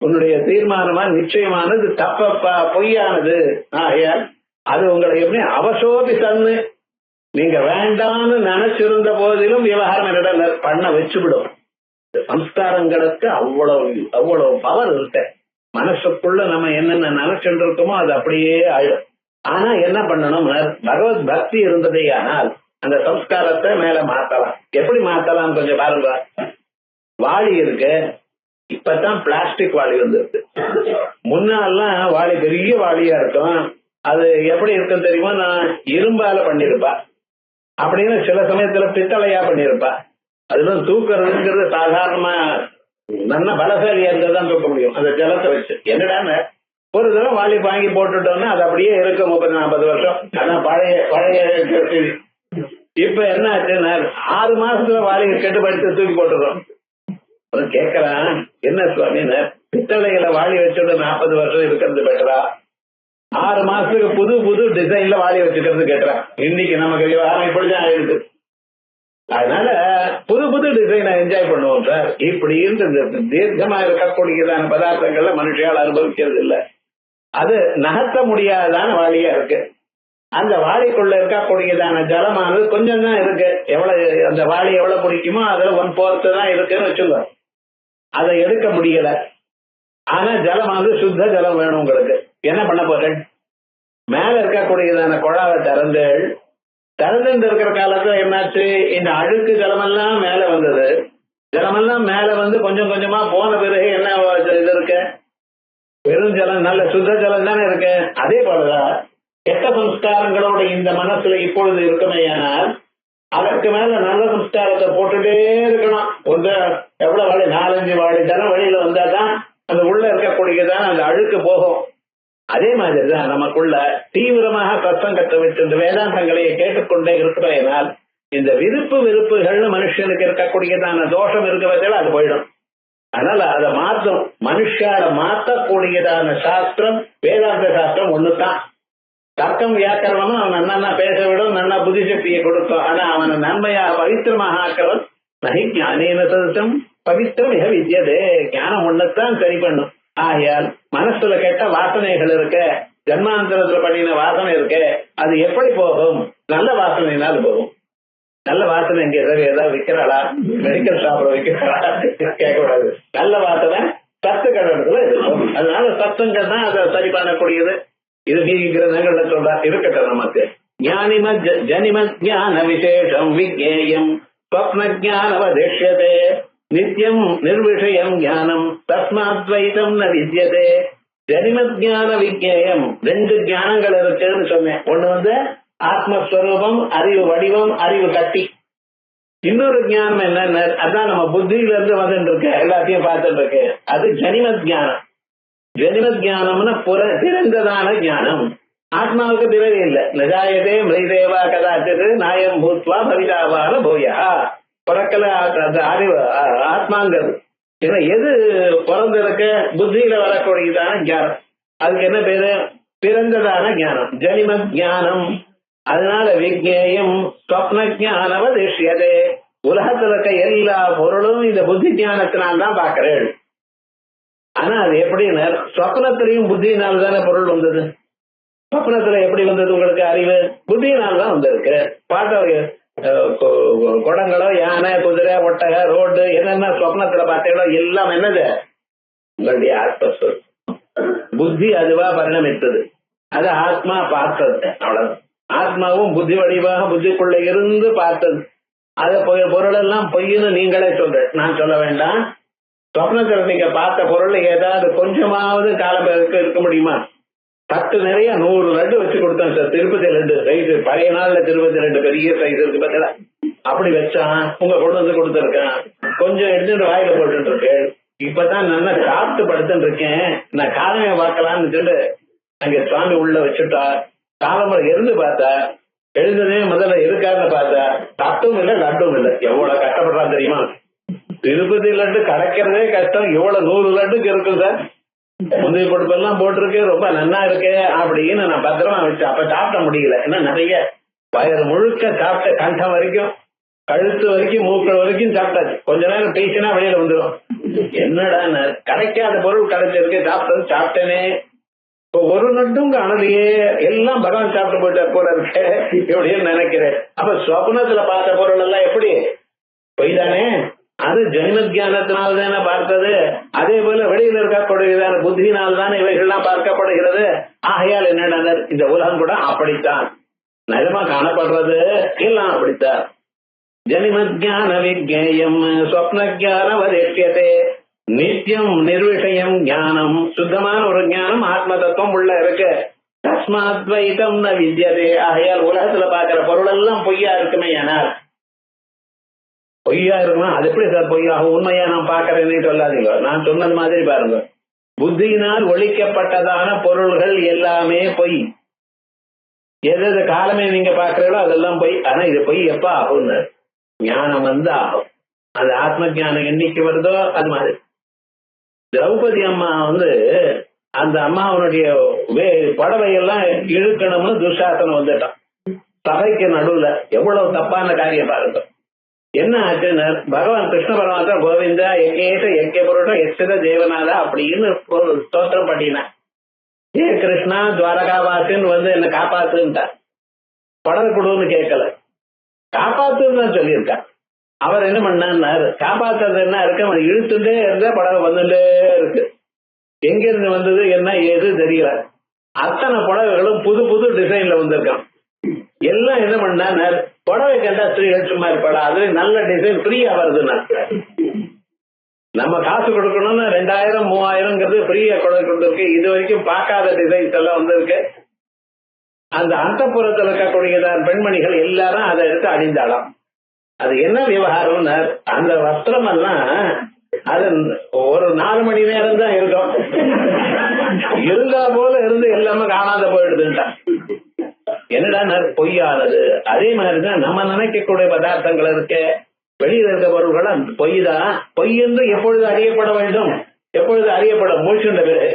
உன்னுடைய தீர்மானமா நிச்சயமானது தப்பப்பா, பொய்யானது. ஆகையால் அது உங்களை எப்படி அவசோபி தன்னு நீங்க வேண்டாம்னு நினைச்சிருந்த போதிலும் விவகாரம் என்னிடம் பண்ண வச்சுவிடும். சம்ஸ்காரங்களுக்கு அவ்வளவு பவர் இருக்கு. மனசுக்குள்ள நம்ம என்னென்ன நினைச்சுட்டு இருக்கோமோ அது அப்படியே ஆயிடும். ஆனா என்ன பண்ணணும், பகவத் பக்தி இருந்ததே ஆனால் அந்த சம்ஸ்காரத்தை மேல மாத்தலாம். எப்படி மாத்தலாம் கொஞ்சம் பாருங்க. வாளி இருக்கு, இப்பதான் பிளாஸ்டிக் வாளி வந்துருக்கு. முன்னாலாம் வாளி பெரிய வாளியா இருக்கும். அது எப்படி இருக்குன்னு தெரியுமா? நான் இரும்பால பண்ணிருப்பா, அப்படின்னு சில சமயத்துல பித்தளையா பண்ணிருப்பா. அதுதான் தூக்குறதுங்கிறது சாதாரணமா நல்ல பலசாலியா இருந்தாதான் தூக்க முடியும் அந்த ஜலத்தை வச்சு. என்னடான்னு ஒரு தடவை வாளி வாங்கி போட்டுட்டோம்னா அது அப்படியே இருக்கு 30-40 வருஷம். அதான் பழைய இப்ப என்ன ஆச்சுன்னா 6 மாசத்துல வாளி கெட்டுப்படுத்தி தூக்கி போட்டுறோம். கேட்கறான், என்ன சுவாமின்னு, பித்தளையில வாளி வச்சுட்டு 40 வருஷம் இருக்கிறது பெட்டரா, 6 மாசத்துக்கு புது டிசைன்ல வாளி வச்சுக்கிறது கேட்கறான். இன்னைக்கு நமக்கு விவகாரம் இப்படிதான் ஆயிடுது. அதனால புது டிசைனை என்ஜாய் பண்ணுவோம் சார். இப்படி இருந்து தீர்க்கமா இருக்கக்கூடியதான பதார்த்தங்கள்ல மனுஷால் அனுபவிக்கிறது இல்லை. அது நகர்த்த முடியாதான வாளியா இருக்கு. அந்த வாளிக்குள்ள இருக்கக்கூடியதான ஜலமானது கொஞ்சம் தான் இருக்கு. எவ்வளவு அந்த வாளி எவ்வளவு பிடிக்குமோ அதுல 1/4 தான் இருக்குன்னு வச்சுக்கோ. அதை எடுக்க முடியல. ஆனா ஜலமானது சுத்த ஜலம் வேணும் உங்களுக்கு. என்ன பண்ண போறேன்? மேல இருக்கக்கூடியதான குழாவை திறந்து இருக்கிற காலத்துல என்னாச்சு, இந்த அழுக்கு ஜலமெல்லாம் மேல வந்தது. ஜலமெல்லாம் மேல வந்து கொஞ்சம் கொஞ்சமா போன பிறகு என்ன இது இருக்கு, வெறும் ஜலம், நல்ல சுத்த ஜலம் தானே இருக்கு. அதே போலதான் கெட்ட சம்ஸ்காரங்களோட இந்த மனசுல இப்பொழுது இருக்குமே, ஆனால் அதற்கு மேல நல்ல சம்ஸ்காரத்தை போட்டுட்டே இருக்கணும். எவ்வளவு வாழை 4-5 வாழை ஜலம் வெளியில வந்தாதான் அந்த உள்ள இருக்கக்கூடியதான் அந்த அழுக்கு போகும். அதே மாதிரிதான் நமக்குள்ள தீவிரமாக சத்சங்கத்தை விட்டு வேதாந்தங்களை கேட்டுக்கொண்டே இருக்கிறோம். இந்த வெறுப்புகள் மனுஷனுக்கு இருக்கக்கூடியதான தோஷம் இருக்கிறதால அது போயிடும். அதனால அதை மாற்றும். மனுஷால மாற்றக்கூடியதான சாஸ்திரம் வேதாந்த சாஸ்திரம் ஒண்ணுதான். தர்க்கம் வியாக்கரணமும் அவன் நன்னா பேச விடும், நன்னா புத்திசக்தியை கொடுக்கும். ஆனா அவனை நன்மையாக பவித்திரமாக ஆக்கிறவன் நகை ஞானேன சதம் பவித்திரம் மிக வித்தியதே. ஞானம் ஒண்ணுத்தான் சரி பண்ணும். ஆகையால் மனசுல கெட்ட வாசனைகள் இருக்க, ஜன்மாந்தரத்துல பண்ணின வாசனை இருக்க, அது எப்படி போகும்? நல்ல வாசனைனால போகும். நல்ல வாசனை இங்க ஏதாவது விற்கிறாளா, மெடிக்கல் ஷாப்ல விற்கிறாளா கேட்கக்கூடாது. நல்ல வாசனை சத்து கடத்துல இருக்கும். அதனால சத்துங்க தான் அதை சரி பண்ணக்கூடியது. இது மீதி கிரகங்கள்ல சொல்றா. இருக்கட்டும், நமக்கு ஜனிம ஜான விசேஷம் விஜேயம் ஸ்வப்ன ஜானவதிஷ்யதே நித்யம் நிர்விஷயம் ஞானம் தஸ்மாத்வைதம் ந வித்யதே. ஜனிமத் ஞான விஜேயம் 2 ஞானங்கள் இருக்குன்னு சொன்னேன். ஒண்ணு ஆத்மஸ்வரூபம், அறிவு வடிவம், அறிவு கட்டி. இன்னொரு ஞானம் என்ன, அதான் நம்ம புத்தியில இருந்து வந்துட்டு இருக்க, எல்லாத்தையும் பார்த்துட்டு இருக்கு. அது ஜனிமத் ஞானம். ஜனிமத் ஞானம்னா பிறந்ததான ஞானம். ஆத்மாவுக்கு பிறகு இல்லை. நிஜாயதே மிருதேவா கதாச்சிது நாயம் பூத்வா பவிதாவான போயா. பிறக்கல அந்த அறிவு ஆத்மாங்கிறது. ஏன்னா எது பிறந்திருக்க, புத்தியில வரக்கூடியதான ஞானம். அதுக்கு என்ன பேரு? பிறந்ததான ஞானம், ஜனிமத் ஞானம். அதனால விஜேயம் ஸ்வப்ன ஞானவதிஷ்யதே. உலகத்துல இருக்க எல்லா பொருளும் இந்த புத்தி ஞானத்தினால்தான் பாக்குறேன். ஆனா அது எப்படின்னு, ஸ்வப்னத்திலையும் புத்தியினால்தானே பொருள் வந்தது. ஸ்வப்னத்துல எப்படி வந்தது உங்களுக்கு அறிவு? புத்தியினால்தான் வந்திருக்கு. பார்த்த குடங்களோ, யானை, குதிரை, ஒட்டகை, ரோடு என்னென்ன ஸ்வப்னத்துல பார்த்தீங்களோ எல்லாம் என்னது? உங்களுடைய ஆத்மஸ்வரூபம். புத்தி அதுவா பரிணமித்தது. அது ஆத்மா பார்த்தது. அவ்வளவு. ஆத்மாவும் புத்தி வடிவாக புத்திக்குள்ள இருந்து பார்த்தது. அத பொருள் எல்லாம் பொய்ன்னு நீங்களே சொல்ற, நான் சொல்ல வேண்டாம். சொப்னத்துல நீங்க பார்த்த பொருள் ஏதாவது கொஞ்சமாவது காலம் இருக்க முடியுமா? 10 நிறைய 100 லட்டு வச்சு கொடுத்தேன் சார். திருப்பதி லட்டு சைஸ் பழைய நாள்ல திருப்பதி லட்டு பெரிய சைஸ் இருக்கு பார்த்தா, அப்படி வச்சான் உங்க கொண்டு வந்து கொடுத்துருக்கேன். கொஞ்சம் எடுத்துட்டு வாயில போட்டு இருக்கு. இப்பதான் நல்லா சாப்பிட்டு படுத்துட்டு இருக்கேன், நான் காலமே பார்க்கலாம்னு சொல்லிட்டு அங்க சுவாமி உள்ள வச்சுட்டா. காலம்பரம் இருந்து பார்த்தா, எழுந்ததே முதல்ல இருக்காருன்னு பார்த்தா தட்டும் இல்லை லட்டும் இல்லை. எவ்வளவு கஷ்டப்படுறான் தெரியுமா? திருப்பதி லட்டு கிடைக்கிறதே கஷ்டம், இவ்வளவு 100 லட்டுக்கு இருக்கும் சார். முந்தைய பொடுப்பெல்லாம் போட்டிருக்கு, ரொம்ப நன்னா இருக்கு அப்படின்னு நான் பத்திரமா வச்சேன். அப்ப சாப்பிட முடியல, ஏன்னா நிறைய வயிறு முழுக்க சாப்பிட்ட, கண்டம் வரைக்கும் கழுத்து வரைக்கும் மூக்கள் வரைக்கும் சாப்பிட்டாச்சு. கொஞ்ச நேரம் பேசினா வெளியில வந்துடும். என்னடா கிடைக்காத பொருள் கிடைச்சிருக்கு, சாப்பிட்டேனே. இப்போ ஒரு நட்டும் காணலையே, எல்லாம் பகவான் சாப்பிட்டு போயிட்டார் போல இருக்க எப்படின்னு நினைக்கிறேன். அப்ப சொப்னத்துல பார்த்த பொருள் எல்லாம் எப்படி பொய்தானே? அது ஜென்ம தியானத்தினால் தானே பார்த்தது. அதே போல வெளியில இருக்கக்கூடியதான புத்தியினால் தானே இவைகள்லாம் பார்க்கப்படுகிறது. ஆகையால் என்னடா இந்த உலகம் கூட அப்படித்தான் நிஜமா காணப்படுறது எல்லாம் அப்படித்தான். ஜனிமஜான விஜேயம் ஸ்வப்னஜான வதேஷ்யதே நித்தியம் நிர்விஷயம் ஞானம். சுத்தமான ஒரு ஞானம் ஆத்ம தத்துவம் உள்ள இருக்கு. தஸ்மாத்வைதம் ந வித்யதே. ஆகையால் உலகத்துல பாக்குற பொருள் எல்லாம் பொய்யா இருக்குமே. ஏனால் பொய்யா இருக்குமா? அது எப்படி சார் பொய்யாகும்? உண்மையா நான் பாக்குறேன்னு சொல்லாதீங்க. நான் சொன்னது மாதிரி பாருங்க, புத்தியினால் ஒழிக்கப்பட்டதான பொருள்கள் எல்லாமே பொய். எது காலமே நீங்க பாக்குறீங்களோ அதெல்லாம் பொய். ஆனா இது பொய் எப்ப ஆகும்னு ஞானம் வந்து ஆகும். அது ஆத்ம ஞானம் என்னைக்கு வருதோ அது மாதிரி. திரௌபதி அம்மா அந்த அம்மாவனுடைய புடவையெல்லாம் இழுக்கணும்னு துஷாசனம் வந்துட்டான் சபைக்கு நடுவுல. எவ்வளவு தப்பான காரியம் பாருங்க. என்ன ஆச்சுன்னு பகவான் கிருஷ்ண பரமாத்மா கோவிந்தா எக்கேட்ட எக்கே பொருட்டம் எச்சித தேவனாதா அப்படின்னு ஸ்தோத்திரம் பண்ணினான். ஏ கிருஷ்ணா துவாரகாவாசின்னு என்ன காப்பாத்துன்ட்டா. படவை கொடுன்னு கேட்கல, காப்பாத்துன்னு தான் சொல்லியிருக்கான். அவர் என்ன பண்ணார், காப்பாத்துறது என்ன இருக்கு, அவன் இழுத்துட்டே இருந்தா படவை வந்துட்டே இருக்கு. எங்க இருந்து வந்தது என்ன ஏது தெரியல. அத்தனை புடவைகளும் புது புது டிசைன்ல வந்திருக்கான். எல்லாம் என்ன பண்ணா, புடவை கேட்டா ஸ்திரீகள் சும்மா இருப்பாடா, அதுல நல்ல டிசைன் ஃப்ரீயா வருதுன்னா. நம்ம காசு கொடுக்கணும்னா 2000 3000 ஃப்ரீயா கொடுத்துருக்கு. இது வரைக்கும் பார்க்காத டிசைன்ஸ் எல்லாம் வந்திருக்கு. அந்த அந்தப்புறத்தில் இருக்கக்கூடியதான் பெண்மணிகள் எல்லாரும் அதை எடுத்து அணிந்தாலாம். அது என்ன விவகாரம்னா, அந்த வஸ்திரம் எல்லாம் அது ஒரு 4 மணி நேரம் தான் இருக்கும். இருந்தா போல இருந்து எல்லாமே காணாத போயிடுதுன்ட்டா. என்னடா பொய்யானது. அதே மாதிரிதான் நம்ம நினைக்கக்கூடிய பதார்த்தங்கள் இருக்க, வெளியில் இருக்க பொருள்கள் பொய் தான். பொய் என்று எப்பொழுது அறியப்பட வேண்டும், எப்பொழுது அறியப்பட மூழ்கின்ற பிறகு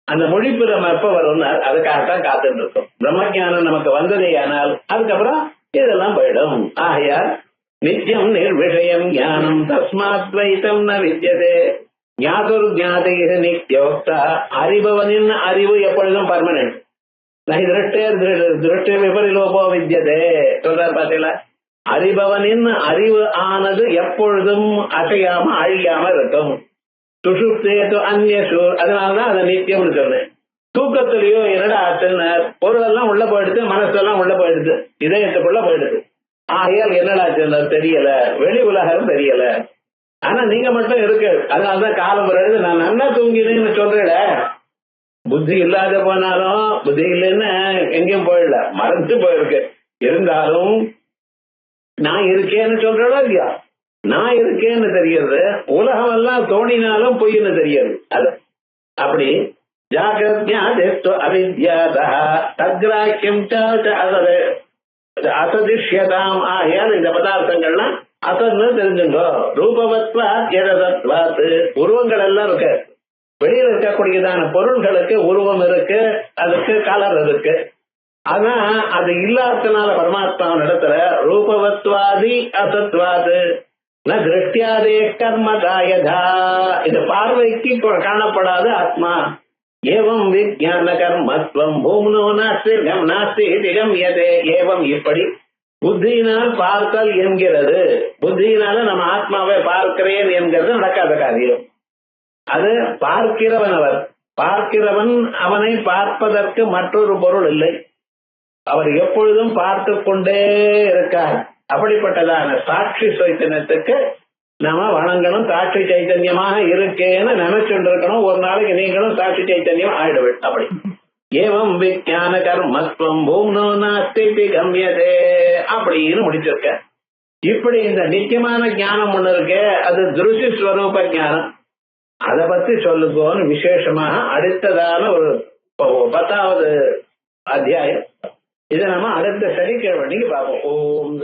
அந்த மொழிப்பு நம்ம எப்ப வரும்னா அதுக்காகத்தான் காத்துட்டு இருக்கோம். பிரம்மஞானம் நமக்கு வந்ததே ஆனால் அதுக்கப்புறம் இதெல்லாம் போயிடும். ஆகையால் நித்தியம் நிர்விஷயம் ஞானம் தஸ்மாத்வைதம் ந வித்யதே ஞாதுர் ஞாதைக நித்யோக்தா. அறிபவனின் அறிவு எப்பொழுதும் பர்மனன்ட். திருஷ்டே விபரிலோபோ வித்யதே சொல்றார் பாத்தீங்களா. அறிபவனின் அறிவு ஆனது எப்பொழுதும் அசையாம அழியாம இருக்கும். சுஷுப்தேது அந்நியசு, அதனாலதான் அதை நித்தியம்னு சொன்னேன். தூக்கத்திலேயோ என்னடா ஆச்சுன்னு பொருளெல்லாம் உள்ள போயிடுது, மனசெல்லாம் உள்ள போயிடுது, இதயத்துக்குள்ள போயிடுது. ஆகையால் என்னடா ஆச்சுன்னு தெரியல, வெளி உலகம் தெரியல. ஆனா நீங்க மட்டும் இருக்கு. அதனாலதான் காலம் வருது நான் நல்லா தூங்கினேன்னு சொல்றேன். புத்தி இல்லாத போனாலும் புத்தி இல்லைன்னு எங்கேயும் போயிடல, மறந்து போயிருக்கு. இருந்தாலும் நான் இருக்கேன்னு சொல்றதோ இல்லையா, நான் இருக்கேன்னு தெரியுது. உலகம் எல்லாம் தோணினாலும் பொய்ன்னு தெரியுது. அது அப்படி அசதிஷ்யதாம். ஆகையால் இந்த பதார்த்தங்கள்லாம் அசன்னு தெரிஞ்சுங்கோ. ரூபவத்வா ஜடதத்வாத். உருவங்கள் எல்லாம் இருக்கு. வெளியில இருக்கக்கூடியதான பொருள்களுக்கு உருவம் இருக்கு, அதுக்கு கலர் இருக்கு. ஆனா அது இல்லாதனால பரமாத்மாவின் இடத்துல ரூபவத்வாதி அசத்வாது திருஷ்டியாதே கர்மதாயதா. இந்த பார்வைக்கு காணப்படாத ஆத்மா. ஏவம் விஜான கர்மத்வம் பூம்னோ நாஸ்திகம் நாஸ்திகம் யதே. ஏவம் இப்படி புத்தியினால் பார்த்தல் என்கிறது. புத்தியினால நம்ம ஆத்மாவை பார்க்கிறேன் என்கிறது நடக்காத காரியம். அது பார்க்கிறவன். அவர் பார்க்கிறவன் அவனை பார்ப்பதற்கு மற்றொரு பொருள் இல்லை. அவர் எப்பொழுதும் பார்த்து கொண்டே இருக்கார். அப்படிப்பட்டதான சாட்சி சைத்தன்யத்துக்கு நாம வணங்கணும். சாட்சி சைத்தன்யமாக இருக்கேன்னு நினைச்சுட்டு இருக்கணும். ஒரு நாளைக்கு நீங்களும் சாட்சி சைத்தன்யம் ஆயிடுவேன். அப்படி ஏவம் விஞ்ஞான கர்மத்வம் பூம்னோ நாஸ்தி கம்யதே அப்படின்னு முடிச்சிருக்க. இப்படி இந்த நித்தியமான ஞானம் ஒண்ணு இருக்கு, அது திருஷ்டி ஸ்வரூப ஞானம். அதை பத்தி சொல்லுங்கன்னு விசேஷமாக அடுத்ததான ஒரு 10வது அத்தியாயம். இதை நம்ம அடுத்த சனிக்கிழமை பார்ப்போம். ஓம்